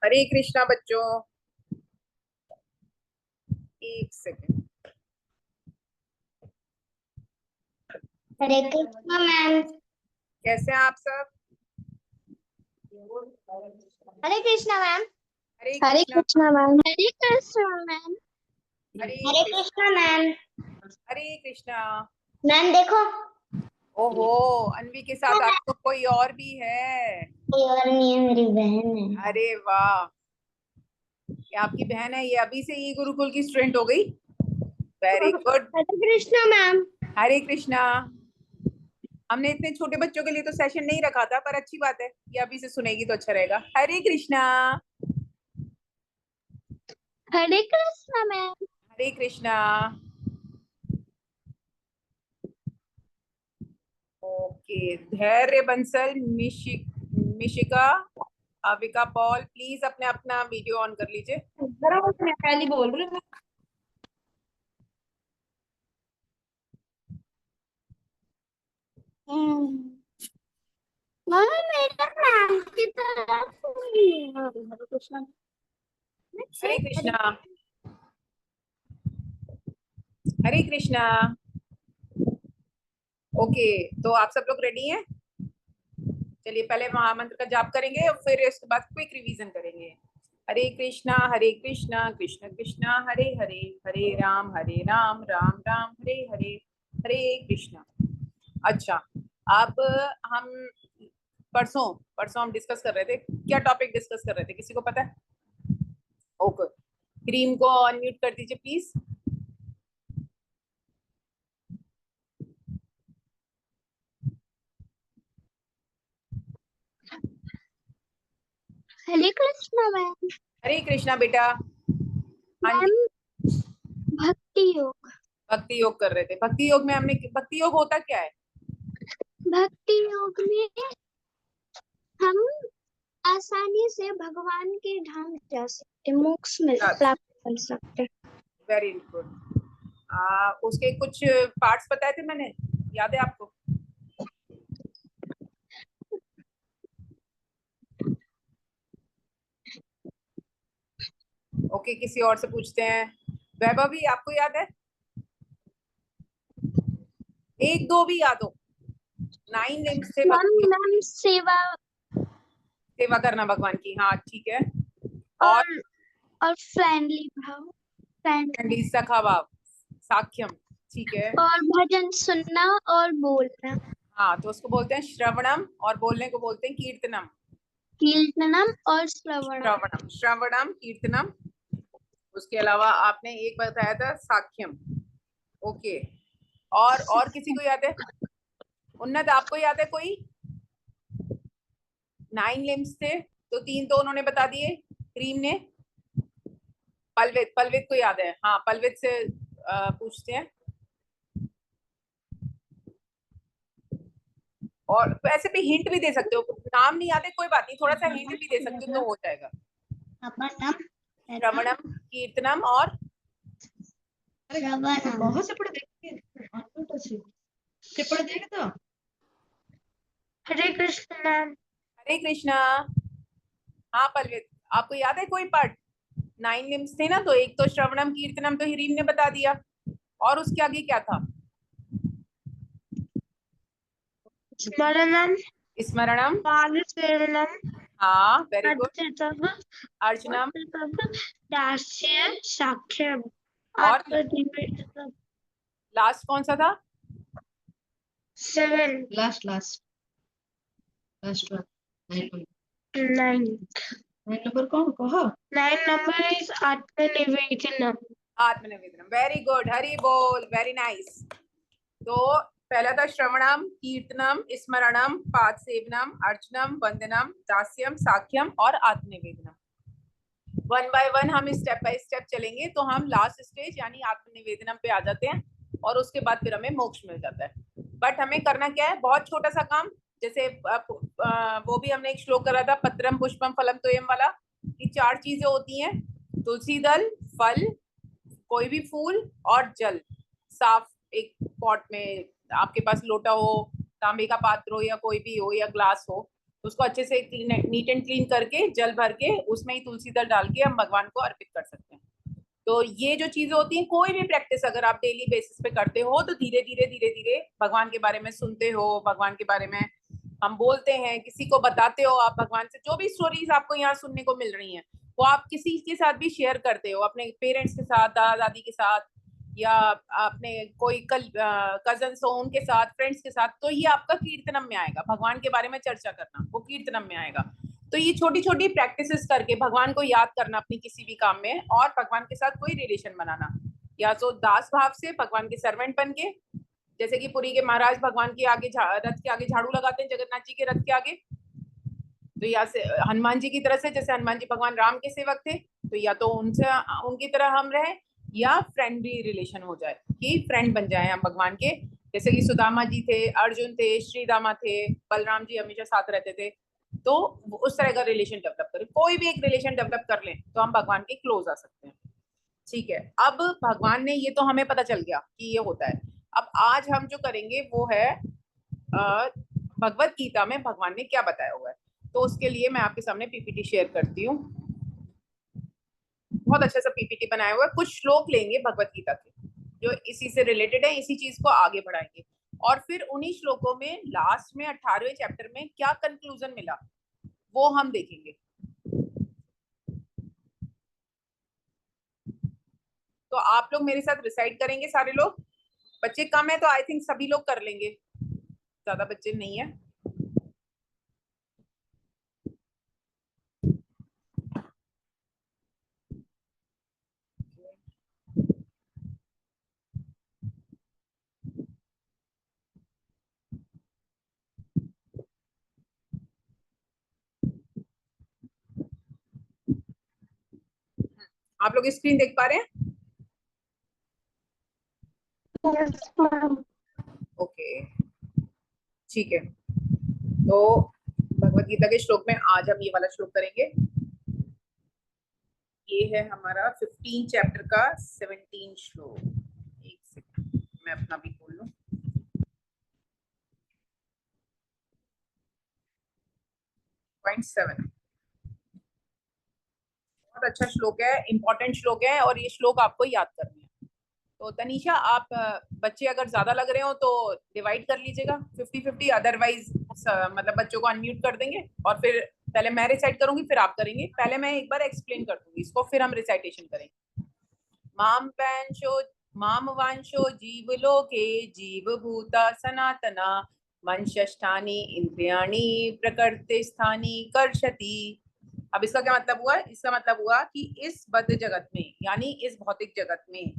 हरे कृष्णा बच्चों, एक सेकंड। हरे कृष्णा मैम। कैसे हैं आप सब? हरे Krishna ma'am. Hare Hare Krishna. Krishna ma'am. Hare Krishna ma'am. Hare Hare Krishna. Krishna ma'am. Hare Krishna. Ma'am देखो, ओहो, अन्वी के साथ आपको कोई और भी है? कोई और नहीं है, मेरी बहन है। अरे वाह, ये आपकी बहन है। ये अभी से ही गुरुकुल की स्टूडेंट हो गई। Very good. Hare Krishna ma'am. Hare Krishna. हमने इतने छोटे बच्चों के लिए तो सेशन नहीं रखा था, पर अच्छी बात है, ये अभी से सुनेगी तो अच्छा रहेगा। हरे कृष्णा। हरे कृष्णा मैम। हरे कृष्णा। ओके, धैर्य बंसल, मिशिका, अविका पॉल, प्लीज अपने अपना वीडियो ऑन कर लीजिए। पहले बोल रही हूँ। मम्मी मेरा नाम की तरफ हरे कृष्णा। हरे कृष्णा। हरे कृष्णा। ओके, तो आप सब लोग रेडी हैं? चलिए पहले महामंत्र का जाप करेंगे और फिर इसके बाद क्विक रिवीजन करेंगे। हरे कृष्णा कृष्ण कृष्णा हरे हरे, हरे राम राम राम हरे हरे, हरे कृष्णा। अच्छा, अब हम परसों परसों हम डिस्कस कर रहे थे, क्या टॉपिक डिस्कस कर रहे थे, किसी को पता है? ओके, क्रीम को अनम्यूट कर दीजिए प्लीज। हरे कृष्णा मैम। हरे कृष्णा बेटा। हाँ जी, मैम भक्ति योग। भक्ति योग कर रहे थे। भक्ति योग में हमने, भक्ति योग होता क्या है? भक्ति योग में हम आसानी से भगवान के धाम जा सकते, मोक्ष में प्राप्त कर सकते। Very good. उसके कुछ पार्ट्स बताए थे मैंने, याद है आपको? ओके, किसी और से पूछते हैं। वैभवी, आपको याद है? एक दो भी याद हो? 9 लिम्स थे भक्ति। मैम सेवा सेवा करना भगवान की, हाँ ठीक है। और फ्रेंडली भाव, फ्रेंडली सखा भाव, साख्यम, ठीक है। और भजन सुनना और बोलना। हाँ, तो उसको बोलते हैं श्रवणम और बोलने को बोलते हैं कीर्तनम। कीर्तनम और श्रवणम। श्रवणम, श्रवणम, कीर्तनम। उसके अलावा आपने एक बताया था साख्यम। ओके, और किसी को याद है? उन्नत, आपको याद है कोई? 9 लिम्स थे तो 3 तो उन्होंने बता दिए, क्रीम ने। पलवित, पलवित को याद है? हाँ, पलवित से पूछते हैं। और ऐसे भी हिंट भी दे सकते हो, नाम नहीं याद है कोई बात नहीं, थोड़ा सा हिंट भी दे सकते हो तो हो जाएगा। श्रवणम, कीर्तनम और बहुत से पढ़े देखे तो। हरे कृष्ण। हरे कृष्णा। हाँ पलवित, आपको याद है कोई पार्ट? 9 लिम्स थे ना, तो एक तो श्रवणम कीर्तनम तो हिरीन ने बता दिया, और उसके आगे क्या था? स्मरणम, स्मरणम, पादसेवनम, हाँ वेरी गुड। अर्चितम, अर्चनम, दास्य, साक्ष्यम, और आत्मनिवेदनम। लास्ट कौन सा था? 7 लास्ट लास्ट लास्ट 9 नंबर कौन कहो? 9 number is आत्मनिवेदनम। आत्मनिवेदनम, वेरी गुड, हरि बोल, वेरी नाइस। तो पहला था श्रवणम, कीर्तनम, स्मरणम, पाद सेवनम, अर्चनम, वंदनम, दास्यम, साख्यम और आत्मनिवेदनम। वन बाय वन हम स्टेप बाय स्टेप चलेंगे तो हम लास्ट स्टेज यानी आत्मनिवेदनम पे आ जाते हैं, और उसके बाद फिर हमें मोक्ष मिल जाता है। बट हमें करना क्या है, बहुत छोटा सा काम। जैसे वो भी हमने एक श्लोक करा था, पत्रम पुष्पम फलम तोयम वाला, कि 4 चीजें होती हैं, तुलसी दल, फल, कोई भी फूल और जल साफ एक पॉट में, आपके पास लोटा हो, तांबे का पात्र हो या कोई भी हो या ग्लास हो, उसको अच्छे से नीट एंड क्लीन करके जल भर के उसमें ही तुलसी दल डाल के हम भगवान को अर्पित कर सकते हैं। तो ये जो चीजें होती हैं, कोई भी प्रैक्टिस अगर आप डेली बेसिस पे करते हो तो धीरे धीरे भगवान के बारे में सुनते हो, भगवान के बारे में हम बोलते हैं, किसी को बताते हो, आप भगवान से जो भी स्टोरीज आपको यहाँ सुनने को मिल रही हैं वो आप किसी के साथ भी शेयर करते हो, अपने पेरेंट्स के साथ, दादा दादी के साथ, या अपने कोई कजन्स हो उनके साथ, फ्रेंड्स के साथ, तो ये आपका कीर्तनम में आएगा। भगवान के बारे में चर्चा करना वो कीर्तनम में आएगा। तो ये छोटी छोटी प्रैक्टिसेस करके भगवान को याद करना अपनी किसी भी काम में, और भगवान के साथ कोई रिलेशन बनाना, या तो दास भाव से भगवान के सर्वेंट बन के, जैसे कि पुरी के महाराज भगवान के आगे रथ के आगे झाड़ू लगाते हैं, जगन्नाथ जी के रथ के आगे, तो या से हनुमान जी की तरह से, जैसे हनुमान जी भगवान राम के सेवक थे, तो या तो उनसे उनकी तरह हम रहे, या फ्रेंडली रिलेशन हो जाए कि फ्रेंड बन जाए हम भगवान के, जैसे कि सुदामा जी थे, अर्जुन थे, श्री रामा थे, बलराम जी हमेशा साथ रहते थे, तो उस तरह का रिलेशन डेवलप करें। कोई भी एक रिलेशन डेवलप कर लें तो हम भगवान के क्लोज आ सकते हैं। ठीक है, अब भगवान ने, ये तो हमें पता चल गया कि ये होता है। अब आज हम जो करेंगे वो है भगवत गीता में भगवान ने क्या बताया हुआ है। तो उसके लिए मैं आपके सामने पीपीटी शेयर करती हूँ। बहुत अच्छा सा पीपीटी बनाया हुआ है। कुछ श्लोक लेंगे भगवत गीता के जो इसी से रिलेटेड है, इसी चीज को आगे बढ़ाएंगे, और फिर उन्हीं श्लोकों में लास्ट में 18वें चैप्टर में क्या कंक्लूजन मिला वो हम देखेंगे। तो आप लोग मेरे साथ रिसाइट करेंगे, सारे लोग। बच्चे कम है तो आई थिंक सभी लोग कर लेंगे, ज्यादा बच्चे नहीं है। आप लोग स्क्रीन देख पा रहे हैं? ओके, ठीक है। तो भगवत गीता के श्लोक में आज हम ये वाला श्लोक करेंगे। ये है हमारा 15 चैप्टर का 17 श्लोक। एक सेकंड, मैं अपना भी खोल लूं। पॉइंट 7 बहुत अच्छा श्लोक है, इंपॉर्टेंट श्लोक है, और ये श्लोक आपको याद करने हैं। तो तनीषा, आप बच्चे अगर ज्यादा लग रहे हो तो डिवाइड कर लीजिएगा 50-50, अदरवाइज मतलब बच्चों को अनम्यूट कर देंगे, और फिर पहले मैं रिसाइट करूंगी फिर आप करेंगे। पहले मैं एक बार एक्सप्लेन कर दूंगी इसको, फिर हम रिसाइटेशन करेंगे। माम वांशो जीवलोके जीवभूता सनातना मंशष्ठानि इंद्रियाणि प्रकृति स्थानी कर्षति। अब इसका क्या मतलब हुआ? इसका मतलब हुआ कि इस बद्ध जगत में, यानी इस भौतिक जगत में,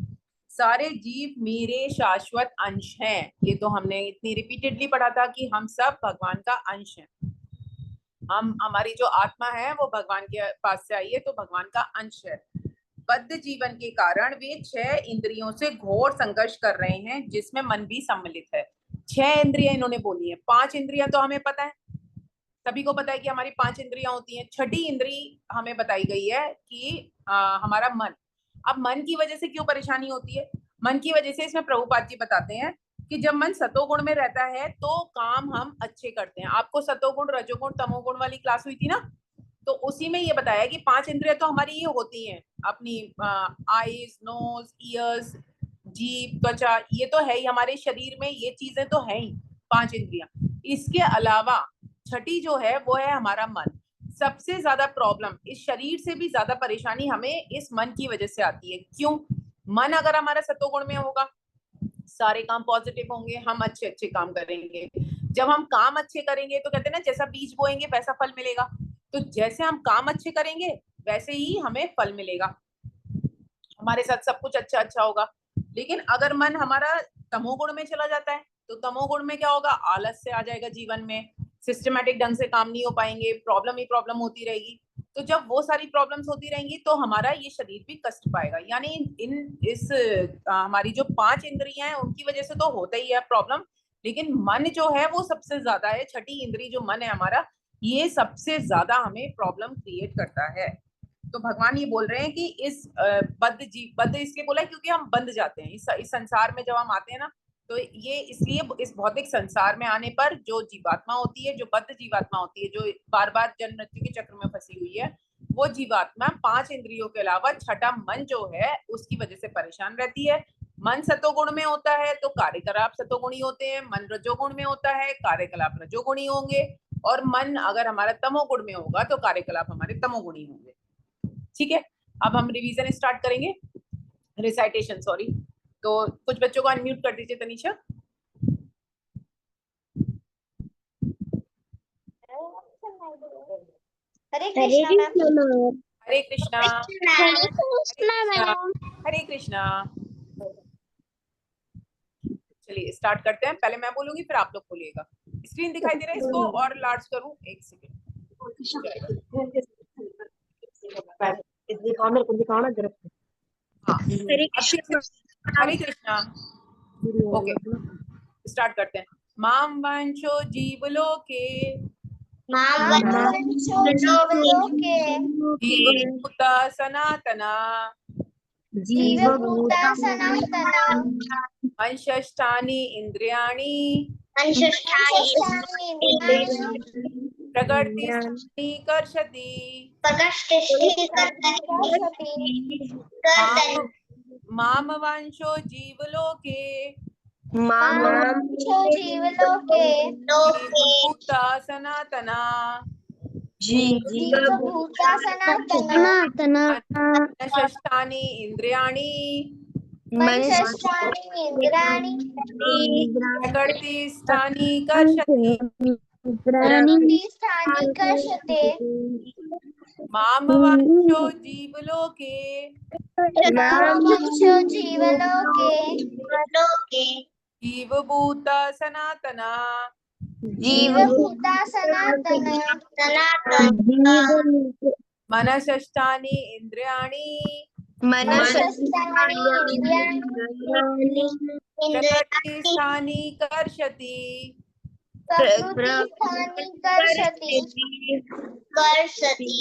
सारे जीव मेरे शाश्वत अंश हैं। ये तो हमने इतनी रिपीटेडली पढ़ा था कि हम सब भगवान का अंश हैं। हमारी जो आत्मा है वो भगवान के पास से आई है, तो भगवान का अंश है। बद्ध जीवन के कारण वे 6 इंद्रियों से घोर संघर्ष कर रहे हैं, जिसमें मन भी सम्मिलित है। 6 इंद्रियां इन्होंने बोली है। 5 इंद्रियां तो हमें पता है, सभी को पता है कि हमारी 5 इंद्रियां होती हैं। छठी इंद्री हमें बताई गई है कि हमारा मन। अब मन की वजह से क्यों परेशानी होती है? मन की वजह से, इसमें प्रभुपाद जी बताते हैं कि जब मन सतोगुण में रहता है तो काम हम अच्छे करते हैं। आपको सतोगुण, रजोगुण, तमोगुण वाली क्लास हुई थी ना, तो उसी में ये बताया कि 5 इंद्रियां तो हमारी ये होती हैं, अपनी आईज, नोज, ईयर्स, जीभ, त्वचा, ये तो है ही हमारे शरीर में, ये चीजें तो है ही 5 इंद्रियां। इसके अलावा छठी जो है वो है हमारा मन। सबसे ज्यादा प्रॉब्लम, इस शरीर से भी ज्यादा परेशानी हमें इस मन की वजह से आती है। क्यों? मन अगर हमारा सतोगुण में होगा, सारे काम पॉजिटिव होंगे, हम अच्छे अच्छे काम करेंगे। जब हम काम अच्छे करेंगे तो कहते हैं ना, जैसा बीज बोएंगे वैसा फल मिलेगा। तो जैसे हम काम अच्छे करेंगे वैसे ही हमें फल मिलेगा, हमारे साथ सब कुछ अच्छा अच्छा होगा। लेकिन अगर मन हमारा तमोगुण में चला जाता है तो तमोगुण में क्या होगा? आलस से आ जाएगा जीवन में, सिस्टमेटिक ढंग से काम नहीं हो पाएंगे, प्रॉब्लम ही प्रॉब्लम होती रहेगी। तो जब वो सारी प्रॉब्लम्स होती रहेंगी तो हमारा ये शरीर भी कष्ट पाएगा। यानी हमारी जो 5 इंद्रियां हैं उनकी वजह से तो होता ही है प्रॉब्लम, लेकिन मन जो है वो सबसे ज्यादा है। छठी इंद्री जो मन है हमारा, ये सबसे ज्यादा हमें प्रॉब्लम क्रिएट करता है। तो भगवान ये बोल रहे हैं कि इस बद्ध इसलिए बोला है क्योंकि हम बंध जाते हैं इस संसार में जब हम आते हैं ना, तो ये इसलिए इस भौतिक संसार में आने पर जो जीवात्मा होती है, जो बद्ध जीवात्मा होती है, जो बार बार जन्म मृत्यु के चक्र में फंसी हुई है, वो जीवात्मा 5 इंद्रियों के अलावा छठा मन जो है उसकी वजह से परेशान रहती है। मन सतोगुण में होता है तो कार्यकलाप सतोगुणी होते हैं, मन रजोगुण में होता है कार्यकलाप रजोगुणी होंगे, और मन अगर हमारा तमोगुण में होगा तो कार्यकलाप हमारे तमोगुणी होंगे। ठीक है, अब हम रिवीजन स्टार्ट करेंगे, रिसाइटेशन सॉरी। तो कुछ बच्चों को अनम्यूट कर दीजिए तनीषा। हरे कृष्णा मैम। हरे कृष्णा हरे कृष्णा मैम। हरे कृष्णा। चलिए स्टार्ट करते हैं, पहले मैं बोलूंगी फिर आप लोग बोलिएगा। स्क्रीन दिखाई दे रहा है इसको और लार्ज करूं? एक सेकंड। हाँ, हरे कृष्णा। हरे कृष्णा। ओके स्टार्ट करते हैं। माम वंशो जीवलोके जीवभूता सनातना जीवभूता सनातना अंशष्टानि इंद्रियाणि अंशष्टानि प्रकृतिस्थानि कर्षति माम वंशो जीवलोके जीवभूता सनातना जीवभूता सनातना अंशष्टानि इंद्रियाणि अंशष्टानि इंद्रियाणि प्रकृतिस्थानि कर्षति प्रकृतिस्थानि कर्षते माम वंशो जीवलोके जीवलोके जीवभूता सनातना जीवभूता सनातना मनसष्टानि इंद्रियाणि मनसष्टानि इंद्रियाणि प्रकृतिस्थानि कर्षति प्रकृतिस्थानि कर्षति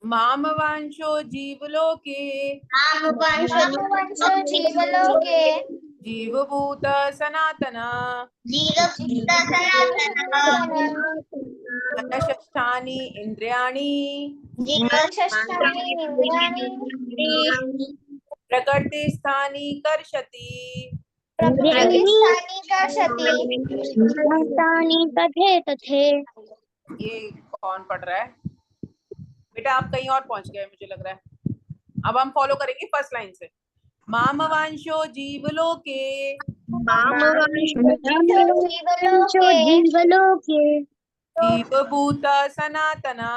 माम वंशो जीवलोके वंशो जीवलोके जीवभूता सनातना मनसष्टानि इंद्रियाणि प्रकृतिस्थानि कर्षति ये कौन पढ़ रहा है बेटा? आप कहीं और पहुंच गए मुझे लग रहा है। अब हम फॉलो करेंगे फर्स्ट लाइन से। माम वंशो जीवलोके जीवभूता सनातना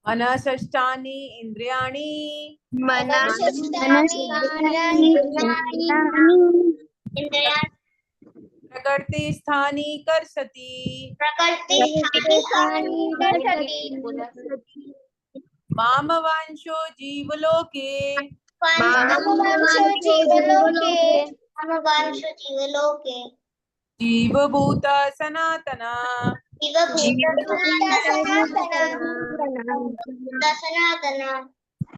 मनसष्टानि इंद्रियाणि प्रकृतिस्थानि कर्षति माम वंशो जीवलोके जीवभूता सनातना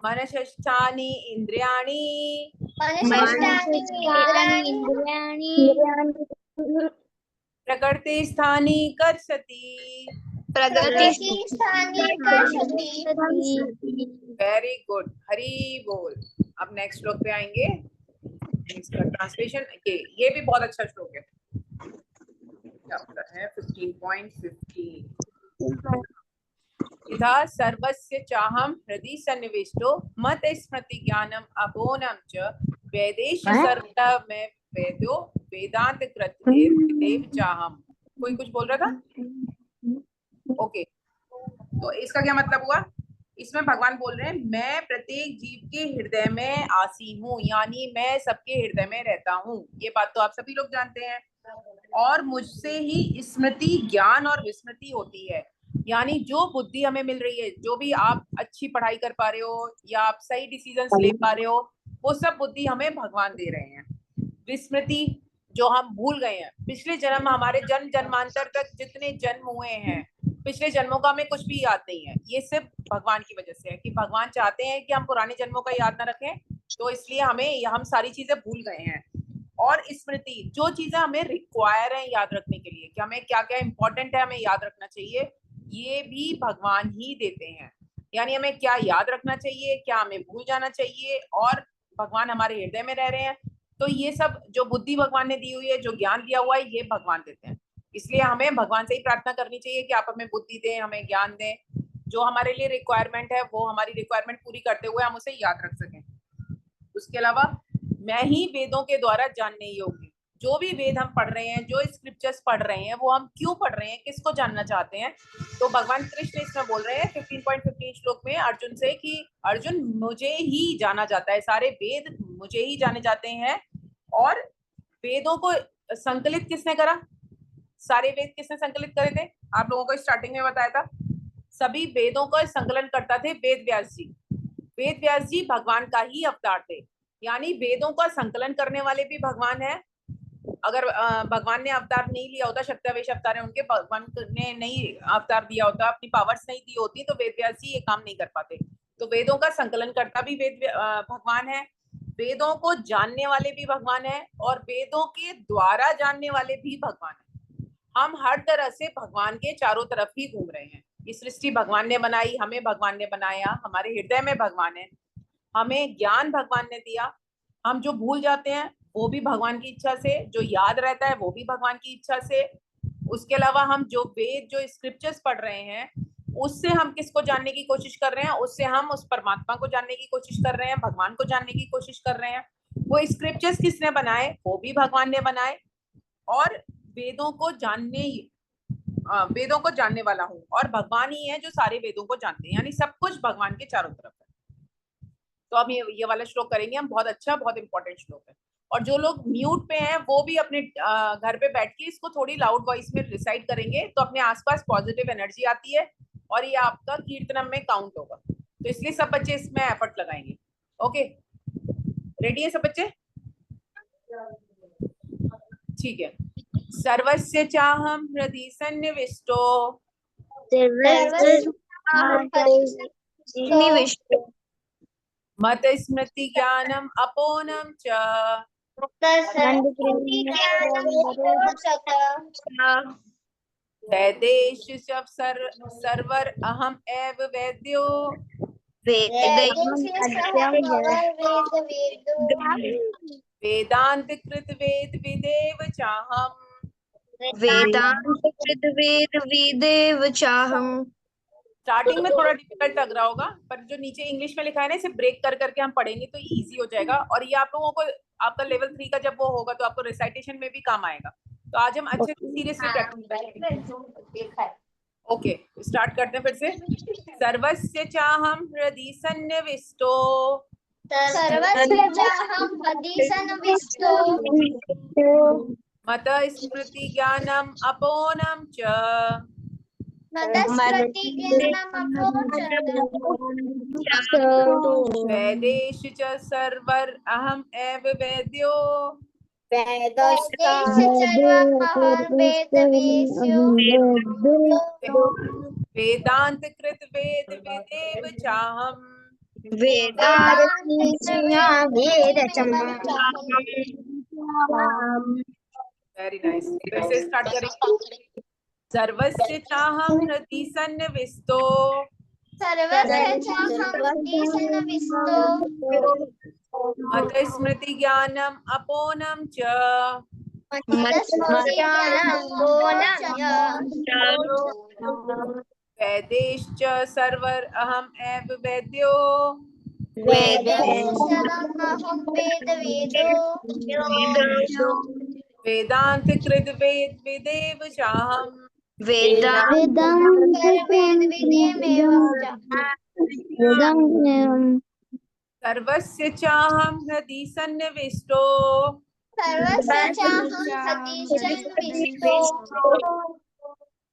मनसष्टानि इंद्रियाणि प्रकृतिस्थानि कर्षति। वेरी गुड, हरि बोल। अब नेक्स्ट श्लोक पे आएंगे, इसका ट्रांसलेशन ये भी बहुत अच्छा श्लोक है। चैप्टर है 15.15। यथा सर्वस्य चाहं हृदि सन्निविष्टो मत स्मृति ज्ञानम अबोधं च वेदेश सर्वदा में वेदो वेदांत कृतेव चाहम। कोई कुछ बोल रहा था? ओके, तो इसका क्या मतलब हुआ? इसमें भगवान बोल रहे हैं मैं प्रत्येक जीव के हृदय में आसीन हूँ, यानी मैं सबके हृदय में रहता हूँ। ये बात तो आप सभी लोग जानते हैं। और मुझसे ही स्मृति, ज्ञान और विस्मृति होती है, यानी जो बुद्धि हमें मिल रही है, जो भी आप अच्छी पढ़ाई कर पा रहे हो या आप सही डिसीजंस ले पा रहे हो, वो सब बुद्धि हमें भगवान दे रहे हैं। विस्मृति, जो हम भूल गए हैं। पिछले जन्म, हमारे जन्म जन्मांतर तक जितने जन्म हुए हैं, पिछले जन्मों का हमें कुछ भी याद नहीं है। ये सिर्फ भगवान की वजह से है कि भगवान चाहते हैं कि हम पुराने जन्मों का याद ना रखें, तो इसलिए हम सारी चीजें भूल गए हैं। और स्मृति, जो चीजें हमें रिक्वायर है याद रखने के लिए, कि हमें क्या क्या इंपॉर्टेंट है, हमें याद रखना चाहिए, ये भी भगवान ही देते हैं। यानी हमें क्या याद रखना चाहिए, क्या हमें भूल जाना चाहिए, और भगवान हमारे हृदय में रह रहे हैं, तो ये सब जो बुद्धि भगवान ने दी हुई है, जो ज्ञान दिया हुआ है, ये भगवान देते हैं। इसलिए हमें भगवान से ही प्रार्थना करनी चाहिए कि आप हमें बुद्धि दें, हमें ज्ञान दें, जो हमारे लिए रिक्वायरमेंट है वो हमारी रिक्वायरमेंट पूरी करते हुए हम उसे याद रख सकें। उसके अलावा मैं ही वेदों के द्वारा जानने योग्य, जो भी वेद हम पढ़ रहे हैं, जो स्क्रिप्चर्स पढ़ रहे हैं, वो हम क्यों पढ़ रहे हैं, किसको जानना चाहते हैं, तो भगवान कृष्ण इसमें बोल रहे हैं 15.15 श्लोक में अर्जुन से कि अर्जुन, मुझे ही जाना जाता है, सारे वेद मुझे ही जाने जाते हैं। और वेदों को संकलित किसने करा, सारे वेद किसने संकलित करे थे, आप लोगों को स्टार्टिंग में बताया था। सभी वेदों का संकलन करता थे वेद व्यास जी। वेद व्यास जी भगवान का ही अवतार थे, यानी वेदों का संकलन करने वाले भी भगवान है। अगर भगवान ने अवतार नहीं लिया होता, शक्तावेश अवतार है उनके, भगवान ने नहीं अवतार दिया होता, अपनी पावर्स नहीं दी होती, तो वेद व्यास जी ये काम नहीं कर पाते। तो वेदों का संकलन करता भी भगवान है, वेदों को जानने वाले भी भगवान है, और वेदों के द्वारा जानने वाले भी भगवान है। हम हर तरह से भगवान के चारों तरफ ही घूम रहे हैं। ये सृष्टि भगवान ने बनाई, हमें भगवान ने बनाया, हमारे हृदय में भगवान है, हमें ज्ञान भगवान ने दिया। हम जो भूल जाते हैं वो भी भगवान की इच्छा से, जो याद रहता है वो भी भगवान की इच्छा से। उसके अलावा हम जो वेद, जो स्क्रिप्चर्स पढ़ रहे हैं, उससे हम किसको जानने की कोशिश कर रहे हैं, उससे हम उस परमात्मा को जानने की कोशिश कर रहे हैं, भगवान को जानने की कोशिश कर रहे हैं। वो स्क्रिप्चर्स किसने बनाए, वो भी भगवान ने बनाए। और वेदों को जानने वाला हूँ, और भगवान ही है जो सारे वेदों को जानते हैं, यानी सब कुछ भगवान के चारों तरफ है। तो अब ये वाला श्लोक करेंगे हम, बहुत अच्छा, बहुत इंपॉर्टेंट श्लोक है। और जो लोग म्यूट पे हैं वो भी अपने घर पे बैठ के इसको थोड़ी लाउड वॉइस में रिसाइट करेंगे, तो अपने आसपास पॉजिटिव एनर्जी आती है, और ये आपका कीर्तनम में काउंट होगा। तो इसलिए सब बच्चे इसमें एफर्ट लगाएंगे। ओके, रेडी है सब बच्चे? ठीक है। सर्वस्य चाहम हृदि सन्निविष्टो मत स्मृति ज्ञानम अपोनम च वैदेश सर्वर अहम एव वैद्यो वेदांत कृत वेद विदेव चाहम स्टार्टिंग में थोड़ा डिफिकल्ट लग रहा होगा, पर जो नीचे इंग्लिश में लिखा है ना, इसे ब्रेक कर करके हम पढ़ेंगे तो इजी हो जाएगा। और ये आप लोगों को, आपका लेवल 3 का जब वो होगा तो आपको रिसाइटेशन में भी काम आएगा। तो आज हम अच्छे से सीरियसली प्रैक्टिस करेंगे। ओके, स्टार्ट करते हैं फिर से। सर्वस्य चाहम हृदि सन्निविष्टो मत स्मृति ज्ञानम अपोनम च वैदेश च सर्वर अहम एव वैद्यो वेदांत कृत वेद विदेव चाहम वेरी नाइस। फिर से स्टार्ट करेंगे। सर्वस्य चाहम हृदि सन्निविष्टो मत स्मृति ज्ञानम अपोनम च वैदेश च सर्वर अहम एव वैद्यो वेदांत कृत वेद विदेव चाहम सर्वस्य चाहम हृदि सन्निविष्टो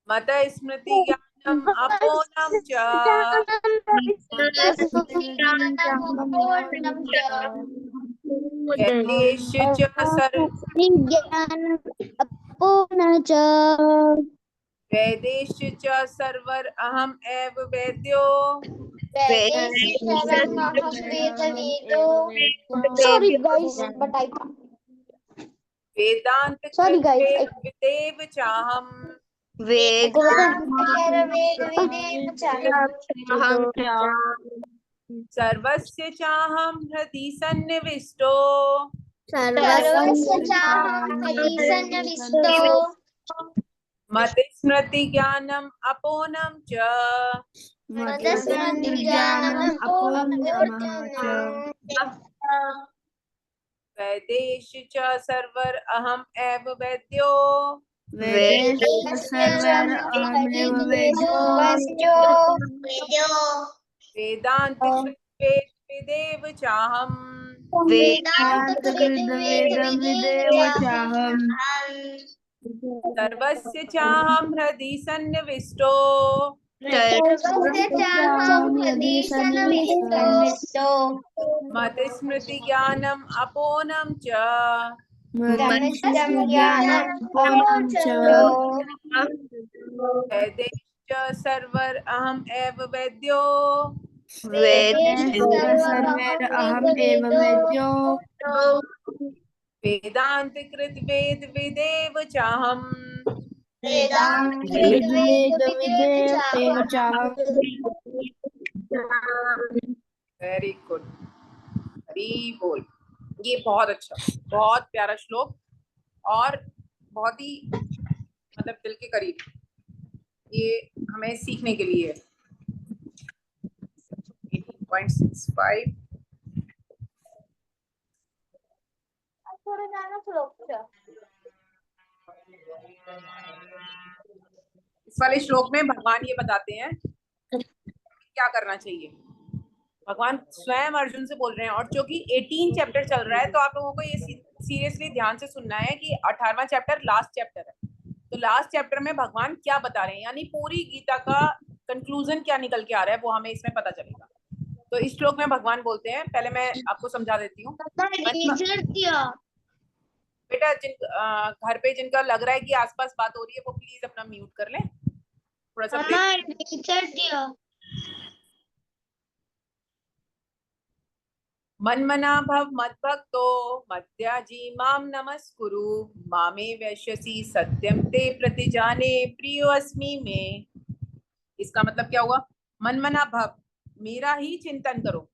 मत स्मृति ज्ञानम अपोनम च वेदेषु च ज्ञान अपूर्ण च वेदेषु च सर्वर अहम एव वेद्यो Sorry guys, but I can't. Vedanta Sorry guys, विदेव चाहम सर्वस्य चाहम हृदि सन्निविष्टो मति स्मृति ज्ञानम अपोनम च वेदेषु च सर्वर अहम एव वेद्यो वेदांत वेद विदेव चाहम सर्वस्य चाहम हृदि सन्निविष्टो मति स्मृति ज्ञानम अपोनम च वेदेषु च सर्वर अहम एव वेद्यो वेदांत कृत वेद विदेव चाहम वेरी गुड, हरी बोल। ये बहुत अच्छा, बहुत प्यारा श्लोक और बहुत ही मतलब दिल के करीब, ये हमें सीखने के लिए 18.65 इस वाले श्लोक में भगवान ये बताते हैं क्या करना चाहिए। भगवान स्वयं अर्जुन से बोल रहे हैं और जो कि 18 चैप्टर चल रहा है, तो आप लोगों को ये सीरियसली ध्यान से सुनना है कि 18वां चैप्टर लास्ट चैप्टर है। तो लास्ट चैप्टर में भगवान क्या बता रहे हैं, यानी पूरी गीता का कंक्लूजन क्या निकल के आ रहा है, वो हमें इसमें पता चलेगा। तो इस श्लोक में भगवान बोलते हैं, पहले मैं आपको समझा देती हूँ। बेटा घर पे जिनका लग रहा है कि आसपास बात हो रही है, वो प्लीज अपना म्यूट कर लें थोड़ा सा। मन्मना भव मद्भक्तो मद्याजी माम नमस्कुरु मामे वैश्यसि सत्यम ते प्रतिजाने प्रियो अस्मि में। इसका मतलब क्या हुआ? मनमना भव, मेरा ही चिंतन करो।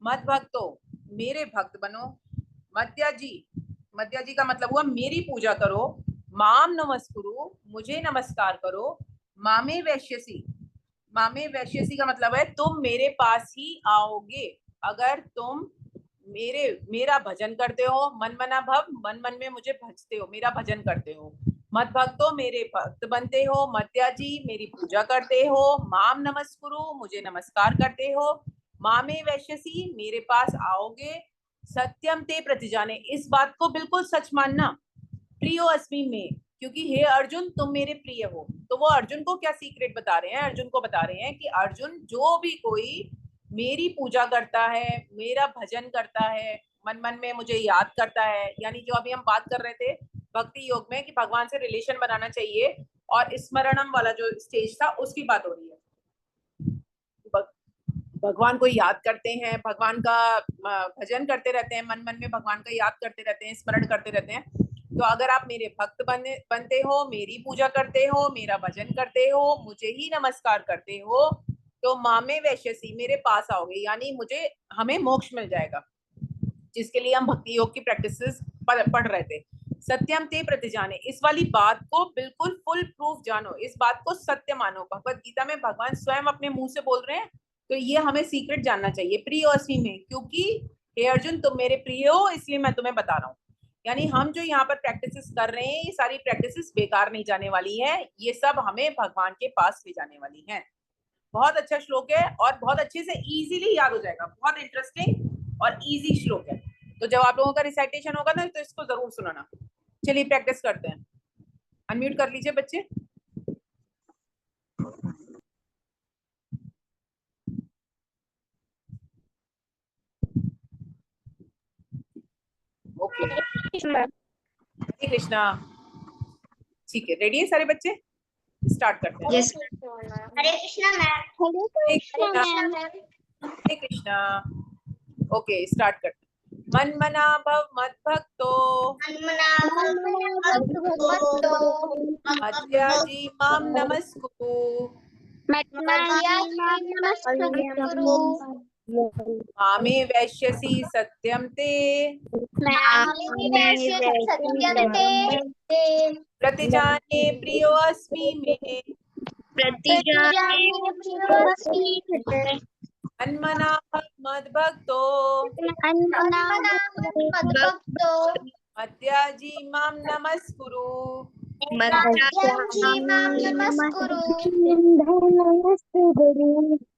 मद्भक्तो, मेरे भक्त बनो। मद्याजी, मद्याजी का मतलब हुआ मेरी पूजा करो। माम नमस्कुरु, मुझे नमस्कार करो। मामे वैश्यसि, मामे वैश्यसि का मतलब है तुम मेरे पास ही आओगे अगर तुम मेरा भजन करते हो। मन मना भव, मन मन में मुझे भजते हो, मेरा भजन करते हो। मत भक्तो, मेरे भक्त बनते हो। मत्याजी, मेरी पूजा करते हो। माम नमस्कुरु, मुझे नमस्कार करते हो। मामे वैश्यसी, मेरे पास आओगे। सत्यम ते प्रतिजाने, इस बात को बिल्कुल सच मानना। प्रियो अस्मि में, क्योंकि हे अर्जुन तुम मेरे प्रिय हो। तो वो अर्जुन को क्या सीक्रेट बता रहे हैं? अर्जुन को बता रहे हैं कि अर्जुन, जो भी कोई मेरी पूजा करता है, मेरा भजन करता है, मन मन में मुझे याद करता है, यानी जो अभी हम बात कर रहे थे भक्ति योग में कि भगवान से रिलेशन बनाना चाहिए, और स्मरणम वाला जो स्टेज था उसकी बात हो रही है। भगवान को याद करते हैं, भगवान का भजन करते रहते हैं, मन मन में भगवान का याद करते रहते हैं, स्मरण करते रहते हैं। तो अगर आप मेरे भक्त बनते हो, मेरी पूजा करते हो, मेरा भजन करते हो, मुझे ही नमस्कार करते हो, तो मामे वैश्यसी, मेरे पास आओगे, यानी मुझे हमें मोक्ष मिल जाएगा, जिसके लिए हम भक्ति योग की प्रैक्टिसेस पढ़ रहे थे। सत्यम ते प्रतिजाने, इस वाली बात को बिल्कुल फुल प्रूफ जानो, इस बात को सत्य मानो। भगवत गीता में भगवान स्वयं अपने मुंह से बोल रहे हैं, तो ये हमें सीक्रेट जानना चाहिए। प्रिय अस्मि में, क्योंकि हे अर्जुन तुम मेरे प्रिय हो, इसलिए मैं तुम्हें बता रहा हूँ। यानी हम जो यहाँ पर प्रैक्टिसेस कर रहे हैं, ये सारी प्रैक्टिसेस बेकार नहीं जाने वाली है, ये सब हमें भगवान के पास ले जाने वाली है। बहुत अच्छा श्लोक है और बहुत अच्छे से इजीली याद हो जाएगा, बहुत इंटरेस्टिंग और इजी श्लोक है। तो जब आप लोगों का रिसाइटेशन होगा ना, तो इसको जरूर सुनाना। चलिए प्रैक्टिस करते हैं। अनम्यूट कर लीजिए बच्चे। हरे कृष्णा। ठीक है, रेडी है सारे बच्चे? स्टार्ट करते हैं। यस हरे Krishna ma'am. Hare Krishna ma'am. Hare Krishna. Okay, start करते हैं। मन मना भव मद भक्तो मध्याजी माम नमस्कुरु मामे वैश्यसि सत्यम ते प्रतिजाने प्रियो अस्मि मे मन्मना मद भक्तो मध्याजी माम नमस्कुरु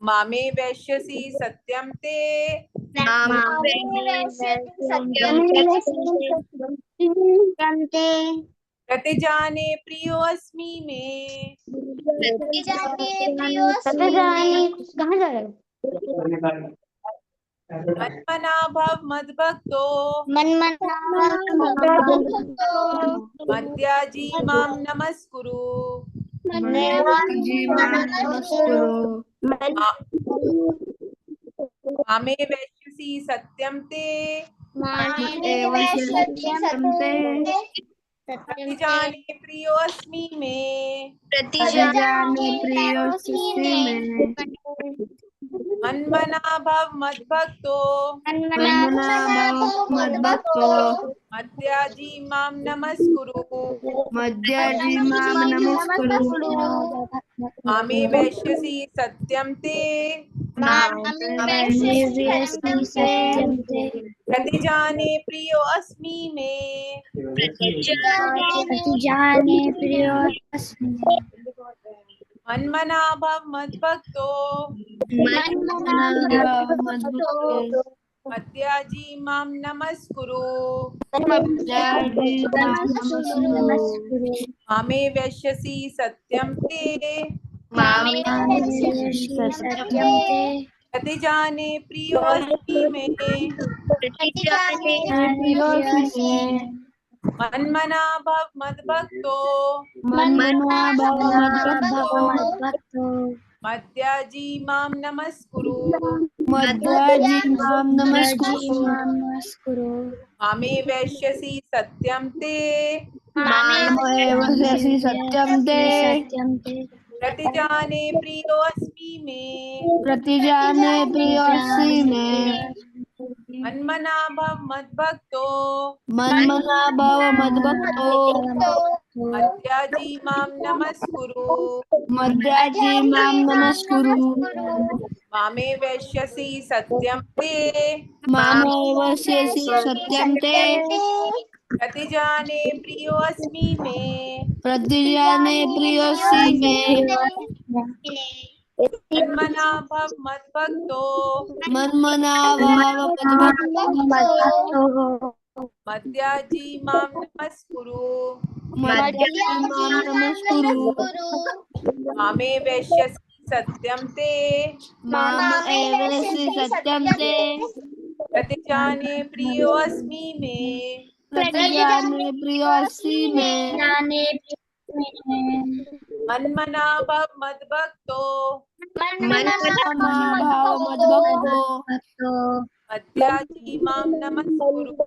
मामे वैश्यसि सत्यम ते प्रतिजाने प्रियो अस्मि मे कहाँ जा रहे हो? मन्मना भव मद भक्तो मध्याजी माम नमस्कुरु मामे वैश्यसि सत्यम ते प्रतिजाने प्रियो अस्मि मे मन्मना भव मद भक्तो मध्याजी माम नमस्कुरु मामे वैश्यसि सत्यम ते प्रतिजाने प्रियो अस्मि मे मन्मना भव मद भक्तो मध्याजी माम नमस्कुरु मामे वैश्यसि सत्यम ते प्रतिजाने प्रियो अस्मि मे मन्मना भव मद भक्तो मध्याजी माम नमस्कुरु मामे वैश्यसि सत्यम ते प्रतिजाने प्रियो अस्मि मे मन्मना भव मद भक्तो मध्याजी माम नमस्कुरु मामे वैश्यसि सत्यम ते प्रतिजाने प्रियो अस्मि मे मन्मना भव मद भक्तो मध्याजी माम नमस्कुरु मामे वैश्यसि सत्यम ते प्रतिजाने प्रियो अस्मि मे मन्मना भव मद भक्तो मध्याजी माम नमस्कुरु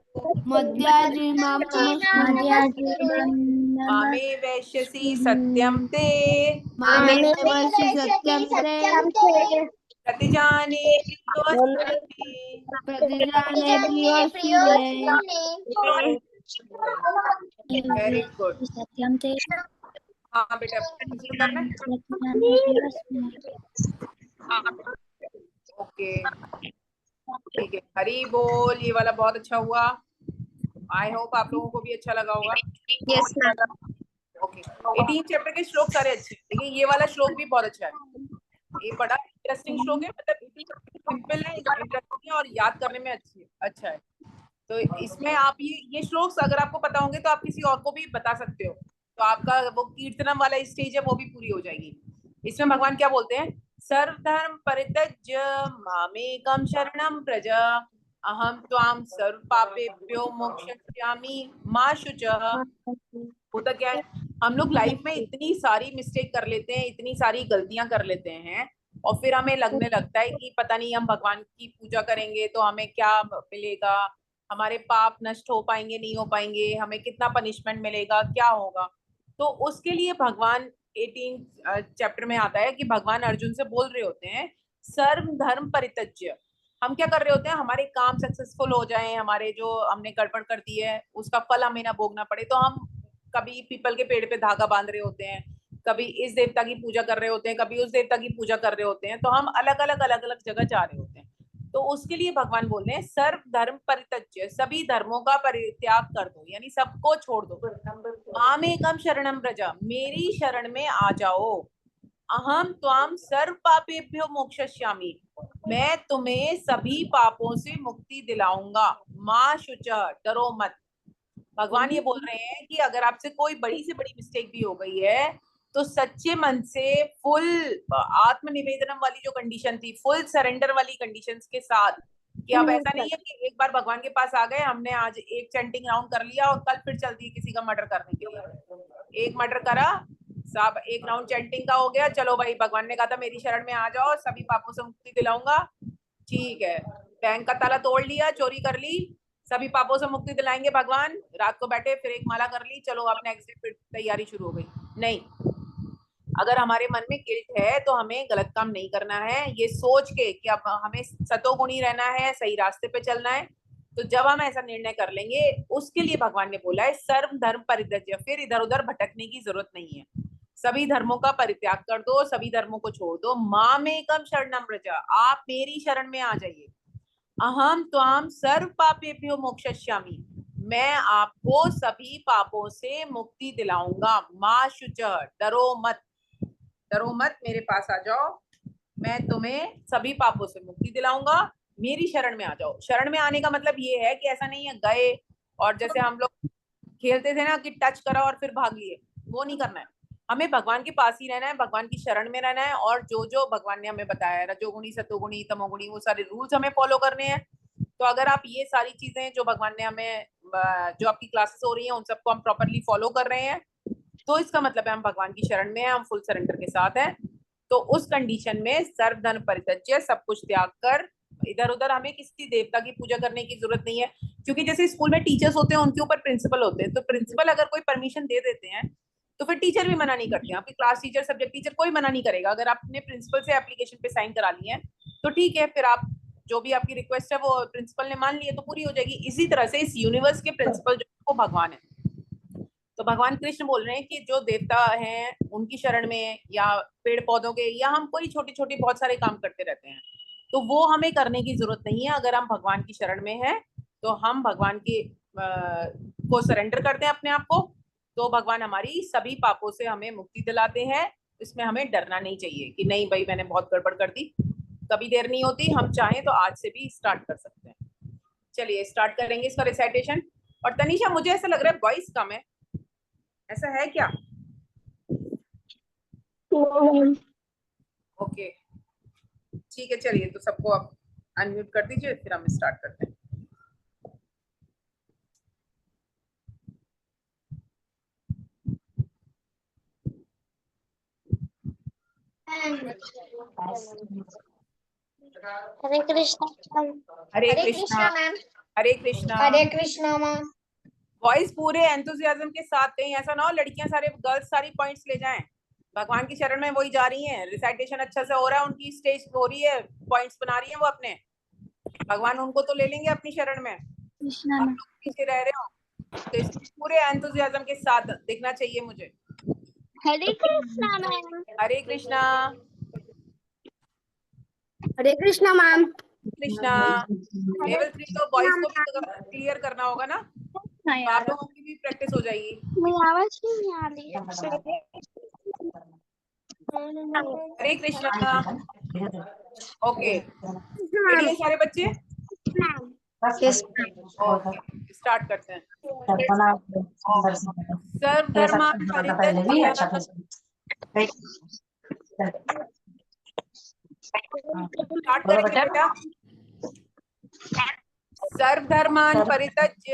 मामे वैश्यसि सत्यम ते प्रतिजाने प्रियो अस्मि मे। Very good. हाँ बेटा, शुरू करना है? ओके, ठीक है। हरी बोल, ये वाला बहुत अच्छा हुआ। आई होप आप लोगों को भी अच्छा लगा होगा। ओके, 18 चैप्टर के श्लोक सारे अच्छे हैं, लेकिन ये वाला श्लोक भी बहुत अच्छा है। ये बड़ा इंटरेस्टिंग श्लोक है, मतलब सिंपल है, इंटरेस्टिंग है और याद करने में अच्छा है। तो इसमें आप ये श्लोक अगर आपको पता होंगे तो आप किसी और को भी बता सकते हो, तो आपका वो कीर्तनम वाला स्टेज है वो भी पूरी हो जाएगी। इसमें भगवान क्या बोलते हैं? सर्वधर्म परित्यज्य मामेकं शरणं व्रज अहम त्वाम सर्व पापेभ्यो मोक्षयिष्यामि मा शुचः। होता क्या है, हम लोग लाइफ में इतनी सारी मिस्टेक कर लेते हैं, इतनी सारी गलतियां कर लेते हैं, और फिर हमें लगने लगता है कि पता नहीं हम भगवान की पूजा करेंगे तो हमें क्या मिलेगा, हमारे पाप नष्ट हो पाएंगे नहीं हो पाएंगे, हमें कितना पनिशमेंट मिलेगा, क्या होगा। तो उसके लिए भगवान 18 चैप्टर में आता है कि भगवान अर्जुन से बोल रहे होते हैं, सर्व धर्म परित्यज्य। हम क्या कर रहे होते हैं, हमारे काम सक्सेसफुल हो जाएं, हमारे जो हमने गड़बड़ कर दी है उसका फल हमें ना भोगना पड़े, तो हम कभी पीपल के पेड़ पे धागा बांध रहे होते हैं, कभी इस देवता की पूजा कर रहे होते हैं, कभी उस देवता की पूजा कर रहे होते हैं, तो हम अलग अलग जगह जा रहे होते हैं। तो उसके लिए भगवान बोल रहे हैं सर्व धर्म परित्यज्य, सभी धर्मों का परित्याग कर दो, यानी सबको छोड़ दो। मामेकम शरणम व्रज, मेरी शरण में आ जाओ। अहम त्वाम सर्व पापेभ्यो मोक्षयिष्यामि, मैं तुम्हें सभी पापों से मुक्ति दिलाऊंगा। माँ शुच, डरो मत। भगवान ये बोल रहे हैं कि अगर आपसे कोई बड़ी से बड़ी मिस्टेक भी हो गई है तो सच्चे मन से फुल आत्मनिवेदनम वाली जो कंडीशन थी, फुल सरेंडर वाली कंडीशंस के साथ, कि अब ऐसा नहीं है कि एक बार भगवान के पास आ गए, हमने आज एक चैंटिंग राउंड कर लिया और कल फिर चल दिए किसी का मर्डर करने के लिए। एक मर्डर करा, सब एक राउंड चैंटिंग का हो गया, चलो भाई भगवान ने कहा था मेरी शरण में आ जाओ, सभी पापों से मुक्ति दिलाऊंगा, ठीक है। बैंक का ताला तोड़ लिया, चोरी कर ली, सभी पापों से मुक्ति दिलाएंगे भगवान, रात को बैठे फिर एक माला कर ली, चलो अब नेक्स्ट डे फिर तैयारी शुरू हो गई। नहीं, अगर हमारे मन में गिल्ट है तो हमें गलत काम नहीं करना है, ये सोच के कि अब हमें सतोगुणी रहना है, सही रास्ते पे चलना है। तो जब हम ऐसा निर्णय कर लेंगे, उसके लिए भगवान ने बोला है सर्व धर्म परित्यज्य, फिर इधर उधर भटकने की जरूरत नहीं है, सभी धर्मों का परित्याग कर दो, सभी धर्मों को छोड़ दो। मामेकम शरणम व्रज, आप मेरी शरण में आ जाइए। अहम त्वाम सर्व पापेभ्यो मोक्षयिष्यामि, मैं आपको सभी पापों से मुक्ति दिलाऊंगा। माँ शुच, डरो मत, डरो मत, मेरे पास आ जाओ, मैं तुम्हें सभी पापों से मुक्ति दिलाऊंगा, मेरी शरण में आ जाओ। शरण में आने का मतलब ये है कि ऐसा नहीं है गए और जैसे हम लोग खेलते थे ना कि टच करा और फिर भाग लिए, वो नहीं करना है। हमें भगवान के पास ही रहना है, भगवान की शरण में रहना है, और जो जो भगवान ने हमें बताया है, रजोगुणी सतोगुणी तमोगुणी, वो सारे रूल्स हमें फॉलो करने हैं। तो अगर आप ये सारी चीजें जो भगवान ने हमें, जो आपकी क्लासेस हो रही हैं उन सबको हम प्रॉपरली फॉलो कर रहे हैं, तो इसका मतलब है हम भगवान की शरण में हैं, हम फुल सरेंडर के साथ हैं। तो उस कंडीशन में सर्वधन परित्यज्य, सब कुछ त्याग कर, इधर उधर हमें किसी देवता की पूजा करने की जरूरत नहीं है। क्योंकि जैसे स्कूल में टीचर्स होते हैं, उनके ऊपर प्रिंसिपल होते हैं, तो प्रिंसिपल अगर कोई परमिशन दे देते हैं तो फिर टीचर भी मना नहीं करते हैं, आपकी क्लास टीचर सब्जेक्ट टीचर कोई मना नहीं करेगा। अगर आपने प्रिंसिपल से एप्लीकेशन पे साइन करा लिए हैं तो ठीक है, फिर आप जो भी आपकी रिक्वेस्ट है वो प्रिंसिपल ने मान लिया तो पूरी हो जाएगी। इसी तरह से इस यूनिवर्स के प्रिंसिपल जो वो भगवान है। तो भगवान कृष्ण बोल रहे हैं कि जो देवता हैं उनकी शरण में, या पेड़ पौधों के, या हम कोई छोटी छोटी बहुत सारे काम करते रहते हैं, तो वो हमें करने की जरूरत नहीं है। अगर हम भगवान की शरण में हैं तो हम भगवान के को सरेंडर करते हैं अपने आप को, तो भगवान हमारी सभी पापों से हमें मुक्ति दिलाते हैं। इसमें हमें डरना नहीं चाहिए कि नहीं भाई मैंने बहुत गड़बड़ कर दी, कभी देर नहीं होती, हम चाहें तो आज से भी स्टार्ट कर सकते हैं। चलिए स्टार्ट करेंगे इसका रिसाइटेशन। और तनीषा, मुझे ऐसा लग रहा है वॉइस कम है, ऐसा है क्या? ओके ठीक है, चलिए तो सबको आप अनम्यूट कर दीजिए, फिर हम स्टार्ट करते हैं। हरे कृष्णा हरे कृष्णा मैम। हरे कृष्णा। हरे कृष्णा मैम। वॉइस पूरे एंथुसियाज्म के साथ कहीं ऐसा ना हो लड़कियां सारे गर्ल्स सारी पॉइंट्स ले जाएं। भगवान की शरण में वही जा रही हैं, रिसाइटेशन अच्छा से हो रहा है, उनकी स्टेज हो रही है, पॉइंट्स बना रही हैं वो अपने, भगवान उनको तो ले लेंगे अपनी शरण में, आप लोग पीछे रह रहे हो। तो इस पूरे एंथुसियाज्म के साथ दिखना चाहिए मुझे। हरे कृष्णा मैम। हरे कृष्णा। हरे कृष्णा मैम। कृष्णा। लेवल 3 तो वॉइस को भी क्लियर करना होगा ना, तो आप लोगों की भी प्रैक्टिस हो जाएगी। मेरी आवाज नहीं आ रही है। हरे कृष्णा। ओके, रेडी है सारे बच्चे? ओके स्टार्ट करते हैं। सर्वधर्मा परित्यज्य, स्टार्ट करेंगे बेटा। सर्वधर्मान् परित्यज्य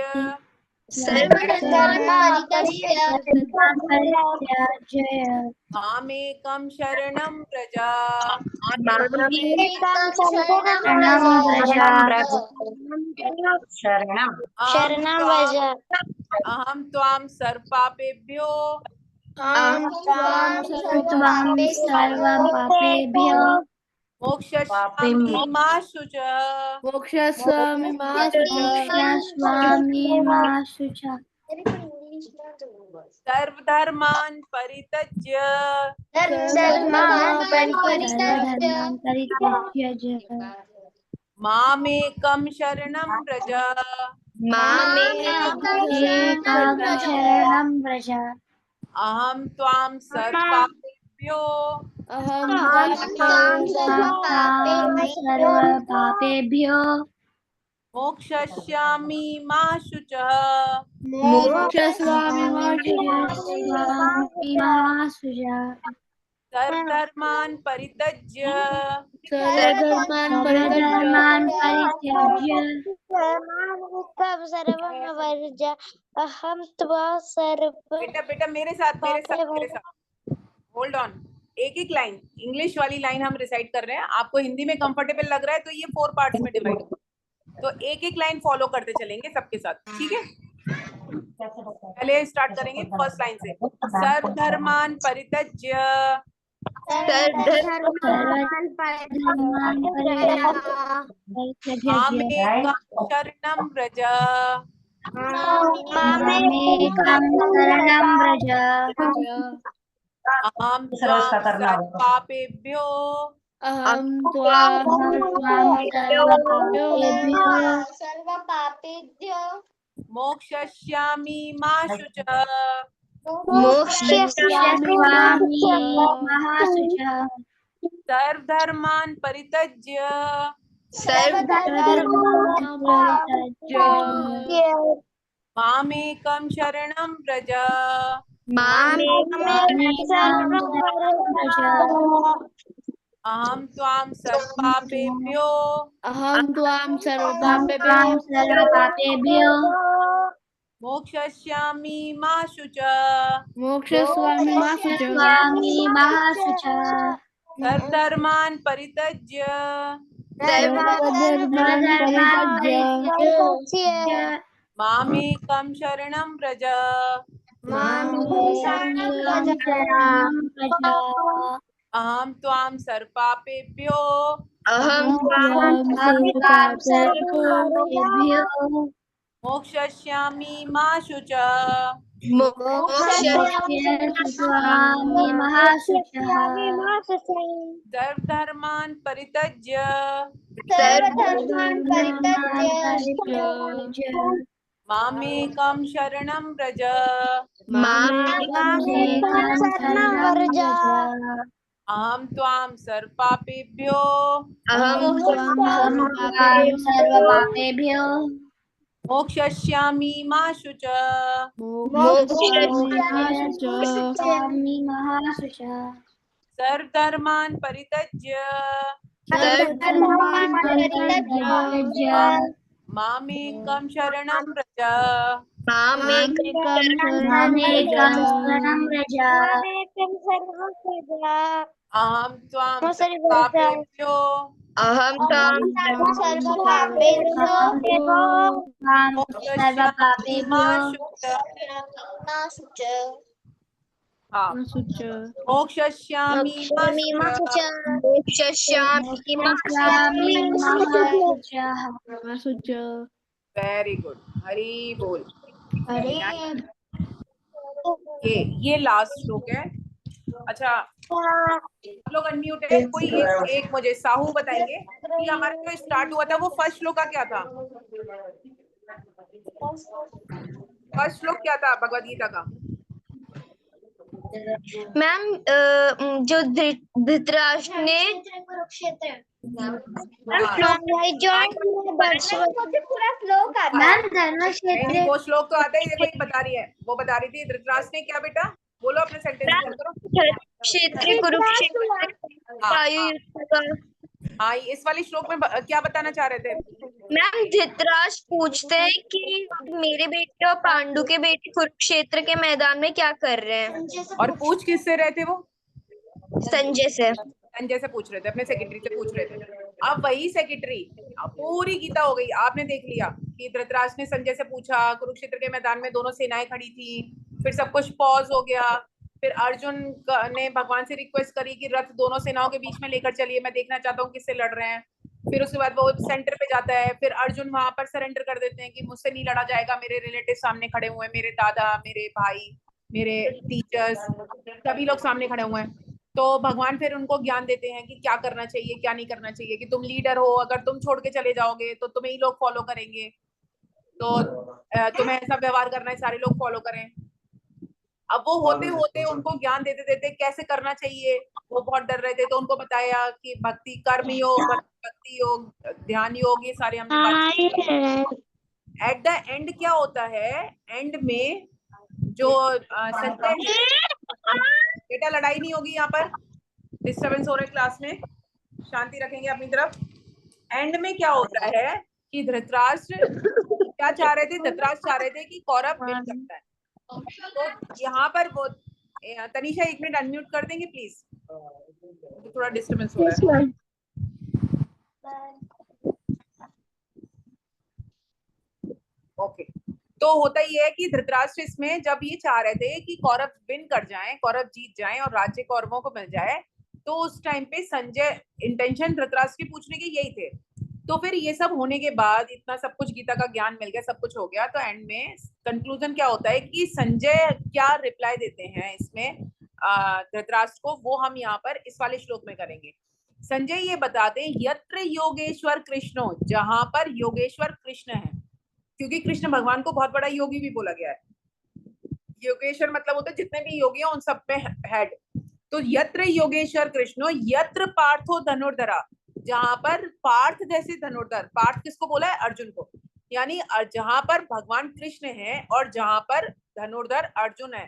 मामेकं शरणं व्रज। अहं त्वां सर्वपापेभ्यो मोक्षयिष्यामि मा शुच। सर्वधर्मान् परित्यज्य मामेकं शरणं व्रज। अहं त्वां सर्वपापेभ्यो मोक्षयिष्यामि मा शुचः। सर्वधर्मान् परित्यज्य अहं त्वा सर्व। बेटा मेरे साथ होल्ड ऑन। एक एक लाइन, इंग्लिश वाली लाइन हम रिसाइट कर रहे हैं। आपको हिंदी में कंफर्टेबल लग रहा है तो ये 4 पार्ट्स में डिवाइड, तो एक एक लाइन फॉलो करते चलेंगे सबके साथ, ठीक है। पहले स्टार्ट करेंगे फर्स्ट लाइन से। सर्वधर्मान् परित्यज्य मामेकं शरणं व्रज। अहं त्वां सर्वपापेभ्यो मोक्षयिष्यामि मा शुचः। सर्वधर्मान् परित्यज्य मामेकं शरणं व्रज। अहं त्वां सर्वपापेभ्यो मोक्षयिष्यामि मा शुचः। सर्वधर्मान् परित्यज्य मामेकं शरणं व्रज। अहं त्वां सर्वपापेभ्यो मोक्षयिष्यामि मा शुचः। सर्वधर्मान् परित्यज्य मामेकं शरणं व्रज। अहं त्वां सर्वपापेभ्यो मोक्षयिष्यामि मा शुचः। सर्वधर्मान् परित्यज्य मामेकं शरणं व्रज। अहं त्वां सर्वपापेभ्यो मोक्षयिष्यामि मा शुचः। मोक्षयिष्यामि मा शुचः। वेरी गुड, हरि बोल। ये लास्ट श्लोक है। अच्छा, आप लोग अनम्यूट है। कोई एक मुझे साहू बताएंगे कि हमारा जो स्टार्ट हुआ था वो फर्स्ट श्लोक का क्या था? फर्स्ट श्लोक क्या था भगवद गीता का? मैम जो धृतराष्ट्र ने वो श्लोक तो आता है, ये वही बता रही है। वो बता रही थी धृतराष्ट्र ने क्या बेटा, बोलो अपने सेंटेंस करो। हाँ, इस वाली श्लोक में क्या बताना चाह रहे थे? मैम धृतराष्ट्र पूछते हैं कि मेरे बेटे और पांडु के बेटे कुरुक्षेत्र के मैदान में क्या कर रहे हैं। और पूछ किससे रहे थे वो? संजय से। संजय से पूछ रहे थे, अपने सेक्रेटरी से पूछ रहे थे। अब वही सेक्रेटरी, पूरी गीता हो गई, आपने देख लिया कि धृतराष्ट्र ने संजय से पूछा, कुरुक्षेत्र के मैदान में दोनों सेनाएं खड़ी थी, फिर सब कुछ पॉज हो गया, फिर अर्जुन ने भगवान से रिक्वेस्ट करी कि रथ दोनों सेनाओं के बीच में लेकर चलिए, मैं देखना चाहता हूँ किससे लड़ रहे हैं। फिर उसके बाद वो सेंटर पे जाता है, फिर अर्जुन वहां पर सरेंडर कर देते हैं कि मुझसे नहीं लड़ा जाएगा, मेरे रिलेटिव सामने खड़े हुए हैं, मेरे दादा, मेरे भाई, मेरे टीचर्स, सभी लोग सामने खड़े हुए हैं। तो भगवान फिर उनको ज्ञान देते हैं कि क्या करना चाहिए, क्या नहीं करना चाहिए, कि तुम लीडर हो, अगर तुम छोड़ के चले जाओगे तो तुम्हें ही लोग फॉलो करेंगे, तो तुम्हें ऐसा व्यवहार करना है, सारे लोग फॉलो करें। अब वो होते होते उनको ज्ञान देते देते कैसे करना चाहिए, वो बहुत डर रहे थे, तो उनको बताया कि भक्ति, कर्म योग, भक्ति योग, ध्यान योग, ये सारे हमने बात। एट द एंड क्या होता है, एंड में जो संजय, बेटा लड़ाई नहीं होगी यहाँ पर, डिस्टर्बेंस हो रहा है क्लास में, शांति रखेंगे अपनी तरफ। एंड में क्या होता है कि धृतराष्ट्र क्या चाह रहे थे, धृतराष्ट्र चाह रहे थे कि कौरव विन करता है। तो यहाँ पर वो, तनीषा 1 मिनट अनम्यूट कर देंगे प्लीज, तो थोड़ा डिस्टर्बेंस हो रहा है। ओके, तो होता ही है कि धृतराष्ट्र इसमें जब ये चाह रहे थे कि कौरव विन कर जाएं, कौरव जीत जाएं और राज्य कौरवों को मिल जाए, तो उस टाइम पे संजय, इंटेंशन धृतराष्ट्र के पूछने के यही थे। तो फिर ये सब होने के बाद, इतना सब कुछ गीता का ज्ञान मिल गया, सब कुछ हो गया, तो एंड में कंक्लूजन क्या होता है कि संजय क्या रिप्लाई देते हैं इसमें धृतराष्ट्र को, वो हम यहाँ पर इस वाले श्लोक में करेंगे। संजय ये बताते हैं, यत्र योगेश्वर कृष्णो, जहां पर योगेश्वर कृष्ण है, क्योंकि कृष्ण भगवान को बहुत बड़ा योगी भी बोला गया है। योगेश्वर मतलब होता है जितने भी योगी हैं उन सब पे हेड। तो यत्र योगेश्वर कृष्णो यत्र पार्थो धनुर्धरा, जहां पर पार्थ जैसे धनुर्धर, पार्थ किसको बोला है, अर्जुन को, यानी जहां पर भगवान कृष्ण है और जहां पर धनुर्धर अर्जुन है,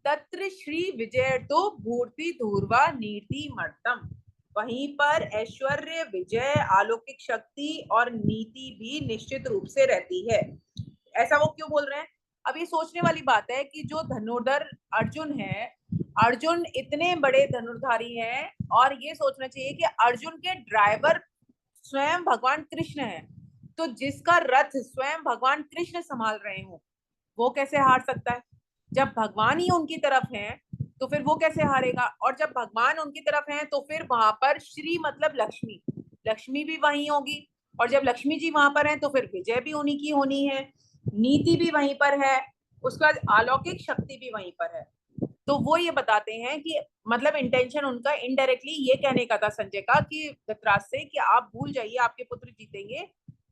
तत्र श्री विजय तो भूर्ति धूर्वा नीति मर्तम, वहीं पर ऐश्वर्य, विजय, अलौकिक शक्ति और नीति भी निश्चित रूप से रहती है। ऐसा वो क्यों बोल रहे हैं? अब ये सोचने वाली बात है कि जो धनुर्धर अर्जुन है, अर्जुन इतने बड़े धनुर्धारी हैं, और ये सोचना चाहिए कि अर्जुन के ड्राइवर स्वयं भगवान कृष्ण है, तो जिसका रथ स्वयं भगवान कृष्ण संभाल रहे हो, वो कैसे हार सकता है? जब भगवान ही उनकी तरफ हैं, तो फिर वो कैसे हारेगा? और जब भगवान उनकी तरफ हैं, तो फिर वहां पर श्री मतलब लक्ष्मी, लक्ष्मी भी वहीं होगी, और जब लक्ष्मी जी वहां पर हैं, तो फिर विजय भी उन्हीं की होनी है, नीति भी वहीं पर है, उसके बाद अलौकिक शक्ति भी वहीं पर है। तो वो ये बताते हैं कि मतलब इंटेंशन उनका इनडायरेक्टली ये कहने का था संजय का कि धृतराष्ट्र से कि आप भूल जाइए, आपके पुत्र जीतेंगे,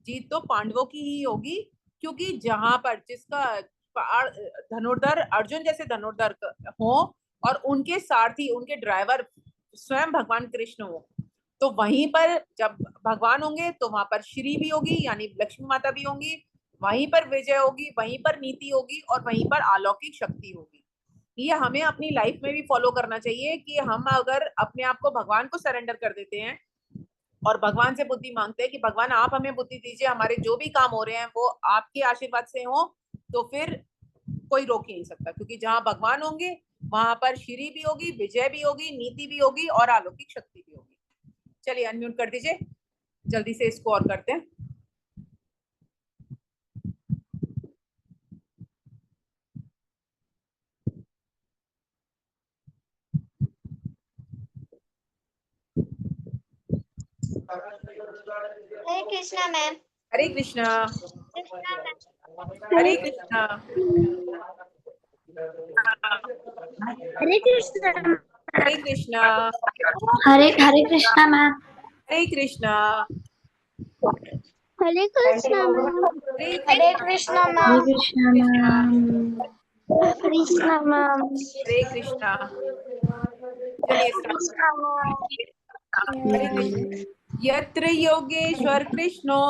जीत तो पांडवों की ही होगी, क्योंकि जहां पर जिसका धनुर्धर अर्जुन जैसे धनुर्धर हो और उनके सारथी, उनके ड्राइवर स्वयं भगवान कृष्ण हो, तो वहीं पर जब भगवान होंगे तो वहां पर श्री भी होगी, यानी लक्ष्मी माता भी होंगी, वहीं पर विजय होगी, वहीं पर नीति होगी, और वहीं पर अलौकिक शक्ति होगी। ये हमें अपनी लाइफ में भी फॉलो करना चाहिए कि हम अगर अपने आप को भगवान को सरेंडर कर देते हैं और भगवान से बुद्धि मांगते हैं कि भगवान आप हमें बुद्धि दीजिए, हमारे जो भी काम हो रहे हैं वो आपके आशीर्वाद से हो, तो फिर कोई रोक ही नहीं सकता, क्योंकि जहां भगवान होंगे वहां पर श्री भी होगी, विजय भी होगी, नीति भी होगी और अलौकिक शक्ति भी होगी। चलिए अनम्यूट कर दीजिए, जल्दी से इसको और करते हैं। हरे कृष्णा मैम। हरे कृष्णा। कृष्णा हरे कृष्णा। हरे कृष्णा। हरे कृष्णा। हरे हरे कृष्णा मैम। हरे कृष्णा। हरे कृष्णा मैम। हरे कृष्णा हरे कृष्णा मैम। हरे कृष्णा मैम। हरे कृष्णा। चलिए start। हरे कृष्णा। यत्र योगेश्वर कृष्णो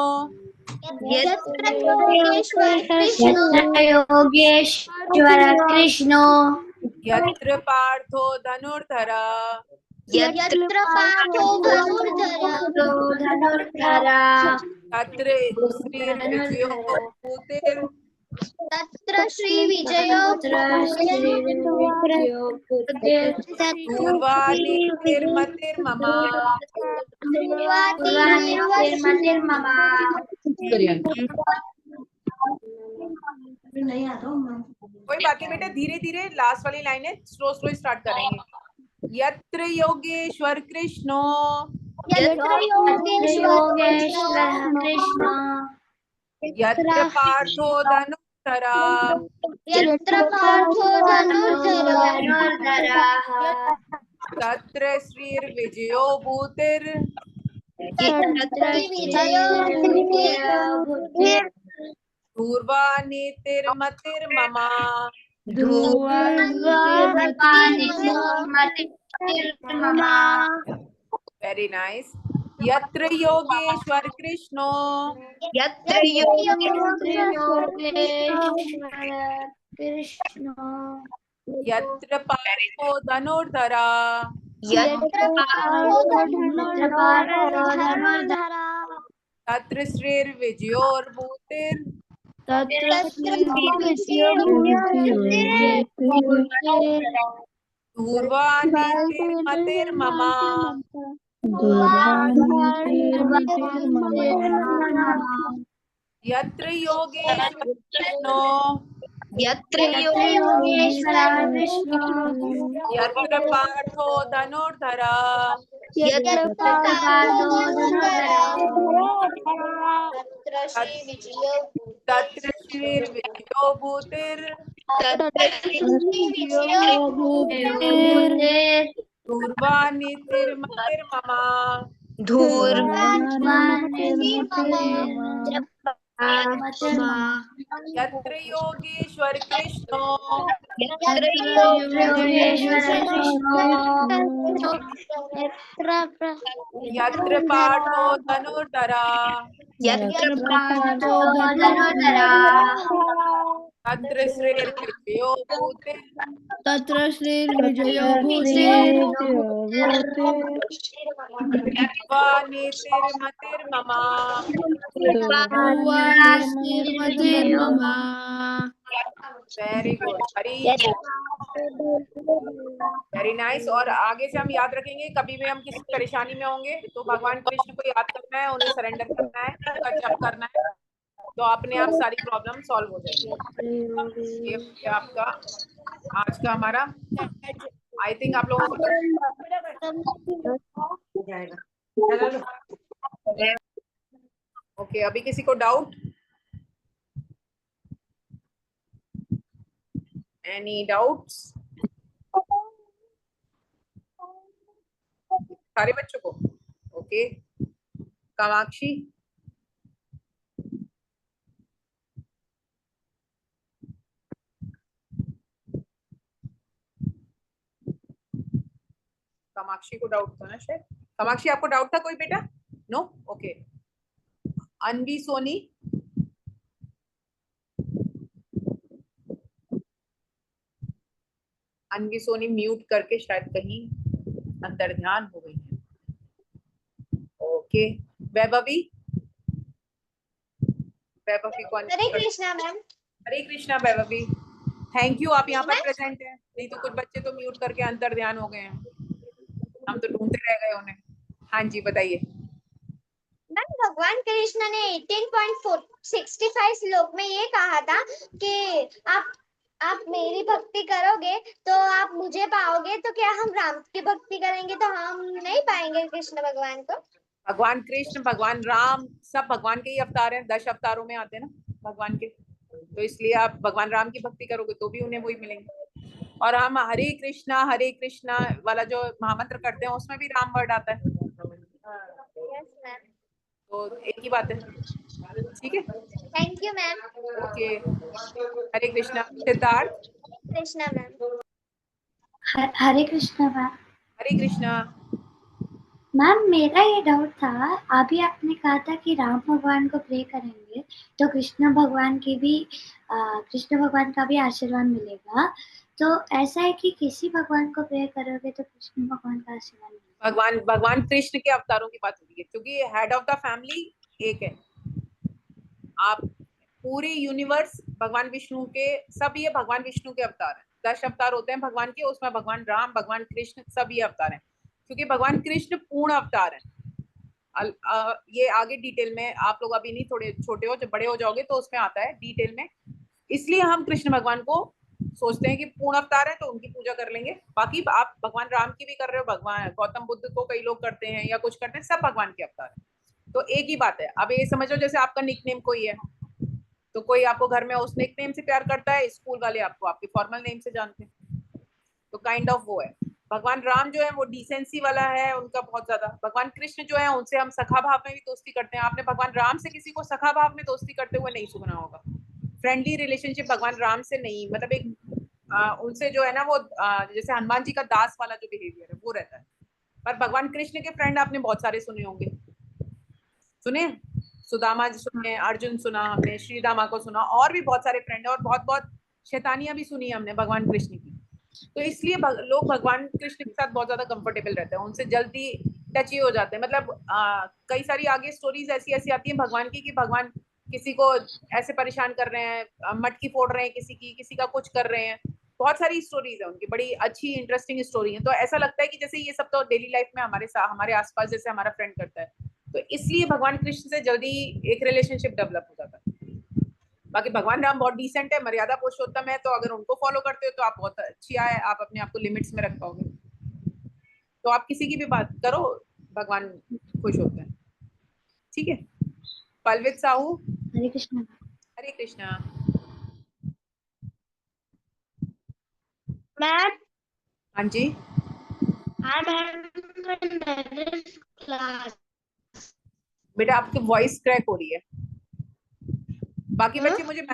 यत्र योगेश्वर कृष्णो योगेश्वर कृष्णो यत्र पार्थो धनुर्धरा यत्र पार्थो धनुर्धरा धनुर्धरा तत्र श्रीर्विजयो भूतेर् तत्र श्री विजयो पूर्वानीतिर्मतिर्मम कोई बात नहीं बेटा, धीरे धीरे लास्ट वाली लाइनें स्लो स्लो स्टार्ट करेंगे। यत्र योगेश्वर कृष्णो यत्र पार्थो धनुर्धरा तत्र श्रीर्विजयो भूतिर् पूर्वानीतिर्मतिर्मम। Very nice. यत्र योगेश्वर कृष्णो यत्र यत्र पार्थो धनुर्धरा तत्र श्रीर्विजयोर्भूतिर् पूर्वानीतिर्मतिर्मम। यत्र योगेश्वर कृष्णो यत्र यत्र पार्थो धनुर्धरा तत्र श्रीर्विजयो भूतिर् पूर्वानीतिर्मतिर्मम। यत्र योगेश्वर कृष्णो यत्र पार्थो धनुर्धरा तत्र श्रीर्विजयो भूतिर् पूर्वानीतिर्मतिर्मम। Very good, very nice. और आगे से हम याद रखेंगे, कभी भी हम किसी परेशानी में होंगे तो भगवान कृष्ण को याद करना है, उन्हें सरेंडर करना है, उनका जप करना है, तो अपने आप सारी प्रॉब्लम सॉल्व हो जाएगी। ये आपका आज का हमारा, आई थिंक आप लोगों को ओके। अभी किसी को डाउट? Any doubts? सारे बच्चों को ओके। कामाक्षी, कामाक्षी को डाउट था ना शायद। कामाक्षी, आपको डाउट था कोई बेटा? No, okay. Anvi Soni, Anvi Soni mute करके शायद कहीं अंदर ध्यान हो गई है। ओके। वैभवी, वैभवी को Hare Krishna ma'am. Hare Krishna Vaibhavi, thank you, आप यहाँ पर प्रेजेंट हैं। नहीं तो कुछ बच्चे तो म्यूट करके अंतर ध्यान हो गए हैं, हम तो ढूंढते रह गए उन्हें। हाँ जी, बताइए। मैम, भगवान कृष्ण ने 18.65 श्लोक में ये कहा था कि आप मेरी भक्ति करोगे तो आप मुझे पाओगे, तो क्या हम राम की भक्ति करेंगे तो हम नहीं पाएंगे कृष्ण भगवान को? भगवान कृष्ण, भगवान राम, सब भगवान के ही अवतार हैं, 10 अवतारों में आते हैं ना भगवान के, तो इसलिए आप भगवान राम की भक्ति करोगे तो भी उन्हें वही मिलेंगे। और हम हरे कृष्णा वाला जो महामंत्र करते हैं उसमें भी राम वर्ड आता है, तो एक ही बात है। ठीक है, thank you ma'am. Okay. Hare Krishna. Siddharth, Krishna ma'am. Hare Krishna ma'am. Hare Krishna. Ma'am, मेरा ये डाउट था, अभी आपने कहा था कि राम भगवान को प्रे करेंगे तो कृष्ण भगवान का भी आशीर्वाद मिलेगा, तो ऐसा है कि किसी भगवान को प्रे करोगे तो कृष्ण भगवान का आशीर्वाद मिलेगा? भगवान कृष्ण के अवतारों की बात हो रही है, क्योंकि हेड ऑफ द फैमिली एक है, आप पूरे यूनिवर्स भगवान विष्णु के, सब ये भगवान विष्णु के अवतार हैं। 10 अवतार होते हैं भगवान के, उसमें भगवान राम, भगवान कृष्ण, सब ये अवतार हैं, क्योंकि भगवान कृष्ण पूर्ण अवतार है। ये आगे डिटेल में, आप लोग अभी नहीं, थोड़े छोटे हो, जब बड़े हो जाओगे तो उसमें आता है डिटेल में। इसलिए हम कृष्ण भगवान को सोचते हैं कि पूर्ण अवतार है, तो उनकी पूजा कर लेंगे। बाकी आप भगवान राम की भी कर रहे हो, भगवान गौतम बुद्ध को कई लोग करते हैं या कुछ करते हैं, सब भगवान के अवतार है। तो एक ही बात है। अब ये समझो जैसे आपका निकनेम कोई है, तो कोई आपको घर में उस निकनेम से प्यार करता है, स्कूल वाले आपको आपके फॉर्मल नेम से जानते हैं, तो काइंड ऑफ वो है। भगवान राम जो है वो डिसेंसी वाला है, उनका बहुत ज्यादा। भगवान कृष्ण जो है उनसे हम सखा भाव में भी दोस्ती करते हैं। आपने भगवान राम से किसी को सखा भाव में दोस्ती करते हुए नहीं सुना होगा। फ्रेंडली रिलेशनशिप भगवान राम से नहीं, मतलब एक उनसे जो है ना वो जैसे हनुमान जी का दास वाला जो बिहेवियर है वो रहता है। पर भगवान कृष्ण के फ्रेंड आपने बहुत सारे सुने होंगे, सुने, सुदामा जी सुने, अर्जुन सुना हमने, श्री दामा को सुना, और भी बहुत सारे फ्रेंड है, और बहुत बहुत शैतानियां भी सुनी हमने भगवान कृष्ण की। तो इसलिए लोग भगवान कृष्ण के साथ बहुत ज्यादा कंफर्टेबल रहते हैं, उनसे जल्दी टच ही हो जाते हैं। मतलब कई सारी आगे स्टोरीज ऐसी ऐसी आती है भगवान की कि भगवान किसी को ऐसे परेशान कर रहे हैं, मटकी फोड़ रहे हैं किसी का कुछ कर रहे हैं। बहुत सारी स्टोरीज है उनकी, बड़ी अच्छी इंटरेस्टिंग स्टोरी है। तो ऐसा लगता है कि जैसे ये सब तो डेली लाइफ में हमारे आसपास जैसे हमारा फ्रेंड करता है, तो इसलिए भगवान कृष्ण से जल्दी एक रिलेशनशिप डेवलप हो जाता है। बाकी भगवान राम बहुत डिसेंट है, मर्यादा पुरुषोत्तम है, तो अगर उनको फॉलो करते हो तो आप बहुत अच्छी है, आप अपने आप को लिमिट्स में रख पाओगे। तो आप किसी की भी बात करो, भगवान खुश होते हैं। ठीक है। पलवित साहू, हरे कृष्णा। हरे कृष्णा। मैम, हाँ जी, हाँ मैम, क्लास। बेटा आपकी वॉइस क्रैक हो रही है। बाकी बच्चे मुझे,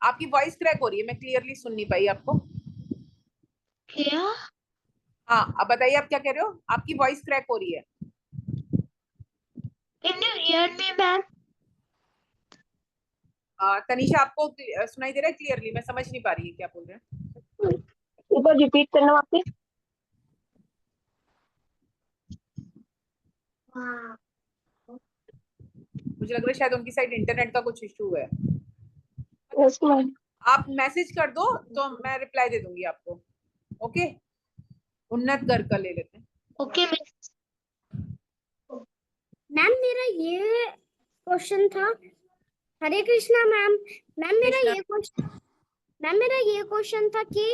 आपकी वॉइस क्रैक हो रही है, मैं क्लियरली सुन नहीं पाई आपको। क्या? हाँ, अब बताइए आप क्या कह रहे हो, आपकी वॉइस क्रैक हो रही है। Can you hear me ma'am? Tanisha आपको सुनाई दे रहा है क्लियरली? मैं समझ नहीं पा रही है क्या बोल रहे हैं। एक बार रिपीट करना वापस। हाँ। मुझे लग रहा है शायद उनकी साइड इंटरनेट का कुछ इशू है। Yes ma'am. आप मैसेज कर दो तो मैं रिप्लाई दे दूंगी आपको। ओके, उन्नत गर्ग का ले लेते हैं। ओके मैम, मेरा ये क्वेश्चन था। हरे कृष्णा मैम। मैम मेरा कृष्णा, ये क्वेश्चन मैम मेरा ये क्वेश्चन था कि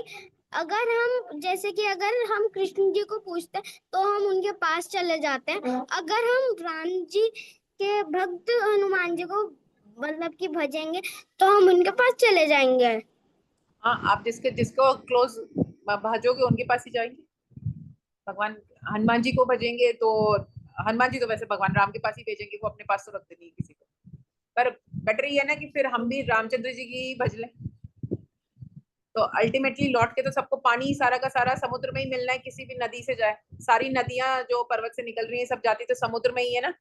अगर हम, जैसे कि अगर हम कृष्ण जी को पूछते हैं तो हम उनके पास चले जाते हैं, अगर हम राम जी के भक्त हनुमान जी को मतलब कि भजेंगे तो हम उनके पास चले जाएंगे। हाँ, आप जिसको क्लोज भजोगे उनके पास ही जाएंगे। भगवान हनुमान जी को भजेंगे तो हनुमान जी तो वैसे भगवान राम के पास ही भेजेंगे, वो अपने पास तो रखते नहीं किसी को। पर बेटर ये है ना कि फिर हम भी रामचंद्र जी की भज लें, तो अल्टीमेटली लौट के तो सबको पानी सारा का सारा समुद्र में ही मिलना है, किसी भी नदी से जाए। सारी नदियां जो पर्वत से निकल रही हैं सब जाती तो समुद्र में ही है ना,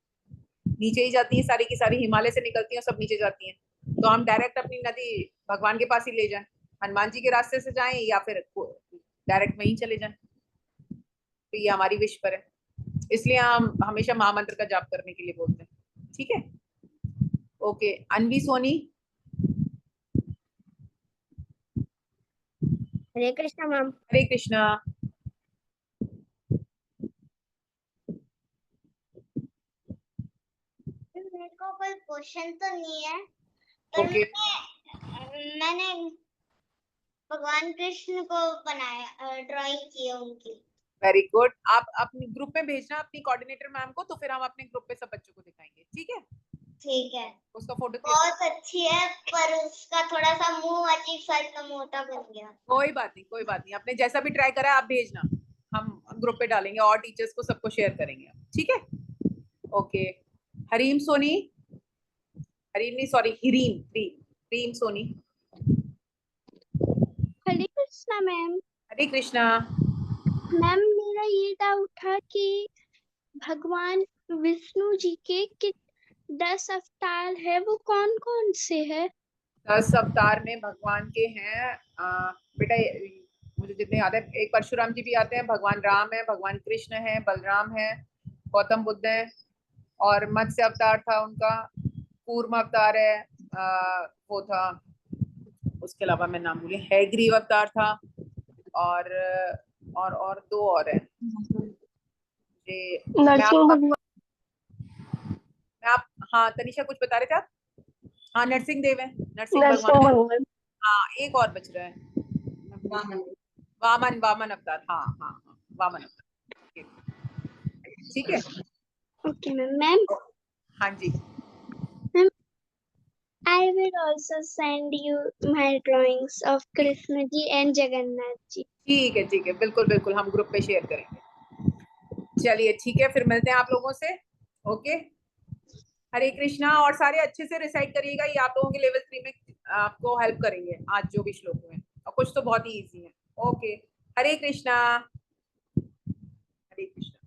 नीचे ही जाती है, सारी की सारी हिमालय से निकलती है, सब नीचे जाती हैं। तो हम डायरेक्ट अपनी नदी भगवान के पास ही ले जाएं, हनुमान जी के रास्ते से जाएं या फिर डायरेक्ट वहीं चले जाएं। तो ये हमारी विश पर है, इसलिए हम हमेशा महामंत्र का जाप करने के लिए बोलते हैं। ठीक है, ओके। अनवी सोनी, हरे कृष्णा मैम। हरे कृष्णा। मेरे को कोई क्वेश्चन तो नहीं है, पर ओके, मैंने भगवान कृष्ण को बनाया, ड्राइंग की है उनकी। Very good. आप अपने ग्रुप में भेजना अपनी कोऑर्डिनेटर मैम को, तो फिर हम अपने ग्रुप पे सब बच्चों को दिखाएंगे। ठीक है, ठीक है। उसका फोटो बहुत अच्छी है, पर उसका थोड़ा सा मुंह अजीब सा इतना मोटा बन गया। कोई बात नहीं, कोई बात नहीं, आपने जैसा भी ट्राई करा आप भेजना, हम ग्रुप पे डालेंगे और टीचर्स को सबको शेयर करेंगे। ठीक है, ओके। हरीम सोनी, हरीम नहीं सॉरी, हिरीम, हिरीम सोनी। हरे कृष्णा मैम। हरे कृष्णा। मैम मेरा ये डाउट था कि भगवान विष्णु जी के 10 अवतार है, वो कौन कौन से है? 10 अवतार में भगवान के हैं बेटा, मुझे जितने याद है, एक परशुराम जी भी आते हैं, भगवान राम है, भगवान कृष्ण है, बलराम है, गौतम बुद्ध है, और मत्स्य अवतार था उनका, कूर्म अवतार है, वो था, उसके अलावा मैं नाम भूली, हैग्रीव अवतार था, और दो और है। ये हाँ तनिषा कुछ बता रहे थे आप? हाँ नरसिंह देव है, नरसिंह भगवान। हाँ एक और बच रहा है, वामन अवतार। हाँ हाँ हाँ वामन अवतार, ठीक है। Okay ma'am. हाँ जी I will also send you my drawings of Krishna ji and Jagannath ji. ठीक है बिल्कुल बिल्कुल, हम ग्रुप पे शेयर करेंगे। चलिए ठीक है, फिर मिलते हैं आप लोगों से। ओके, हरे कृष्णा। और सारे अच्छे से रिसाइट करिएगा, ये आप लोगों के लेवल 3 में आपको हेल्प करेंगे आज जो भी श्लोक हुए, और कुछ तो बहुत ही इजी है। ओके, हरे कृष्णा, हरे कृष्णा,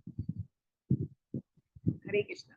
हरे कृष्णा।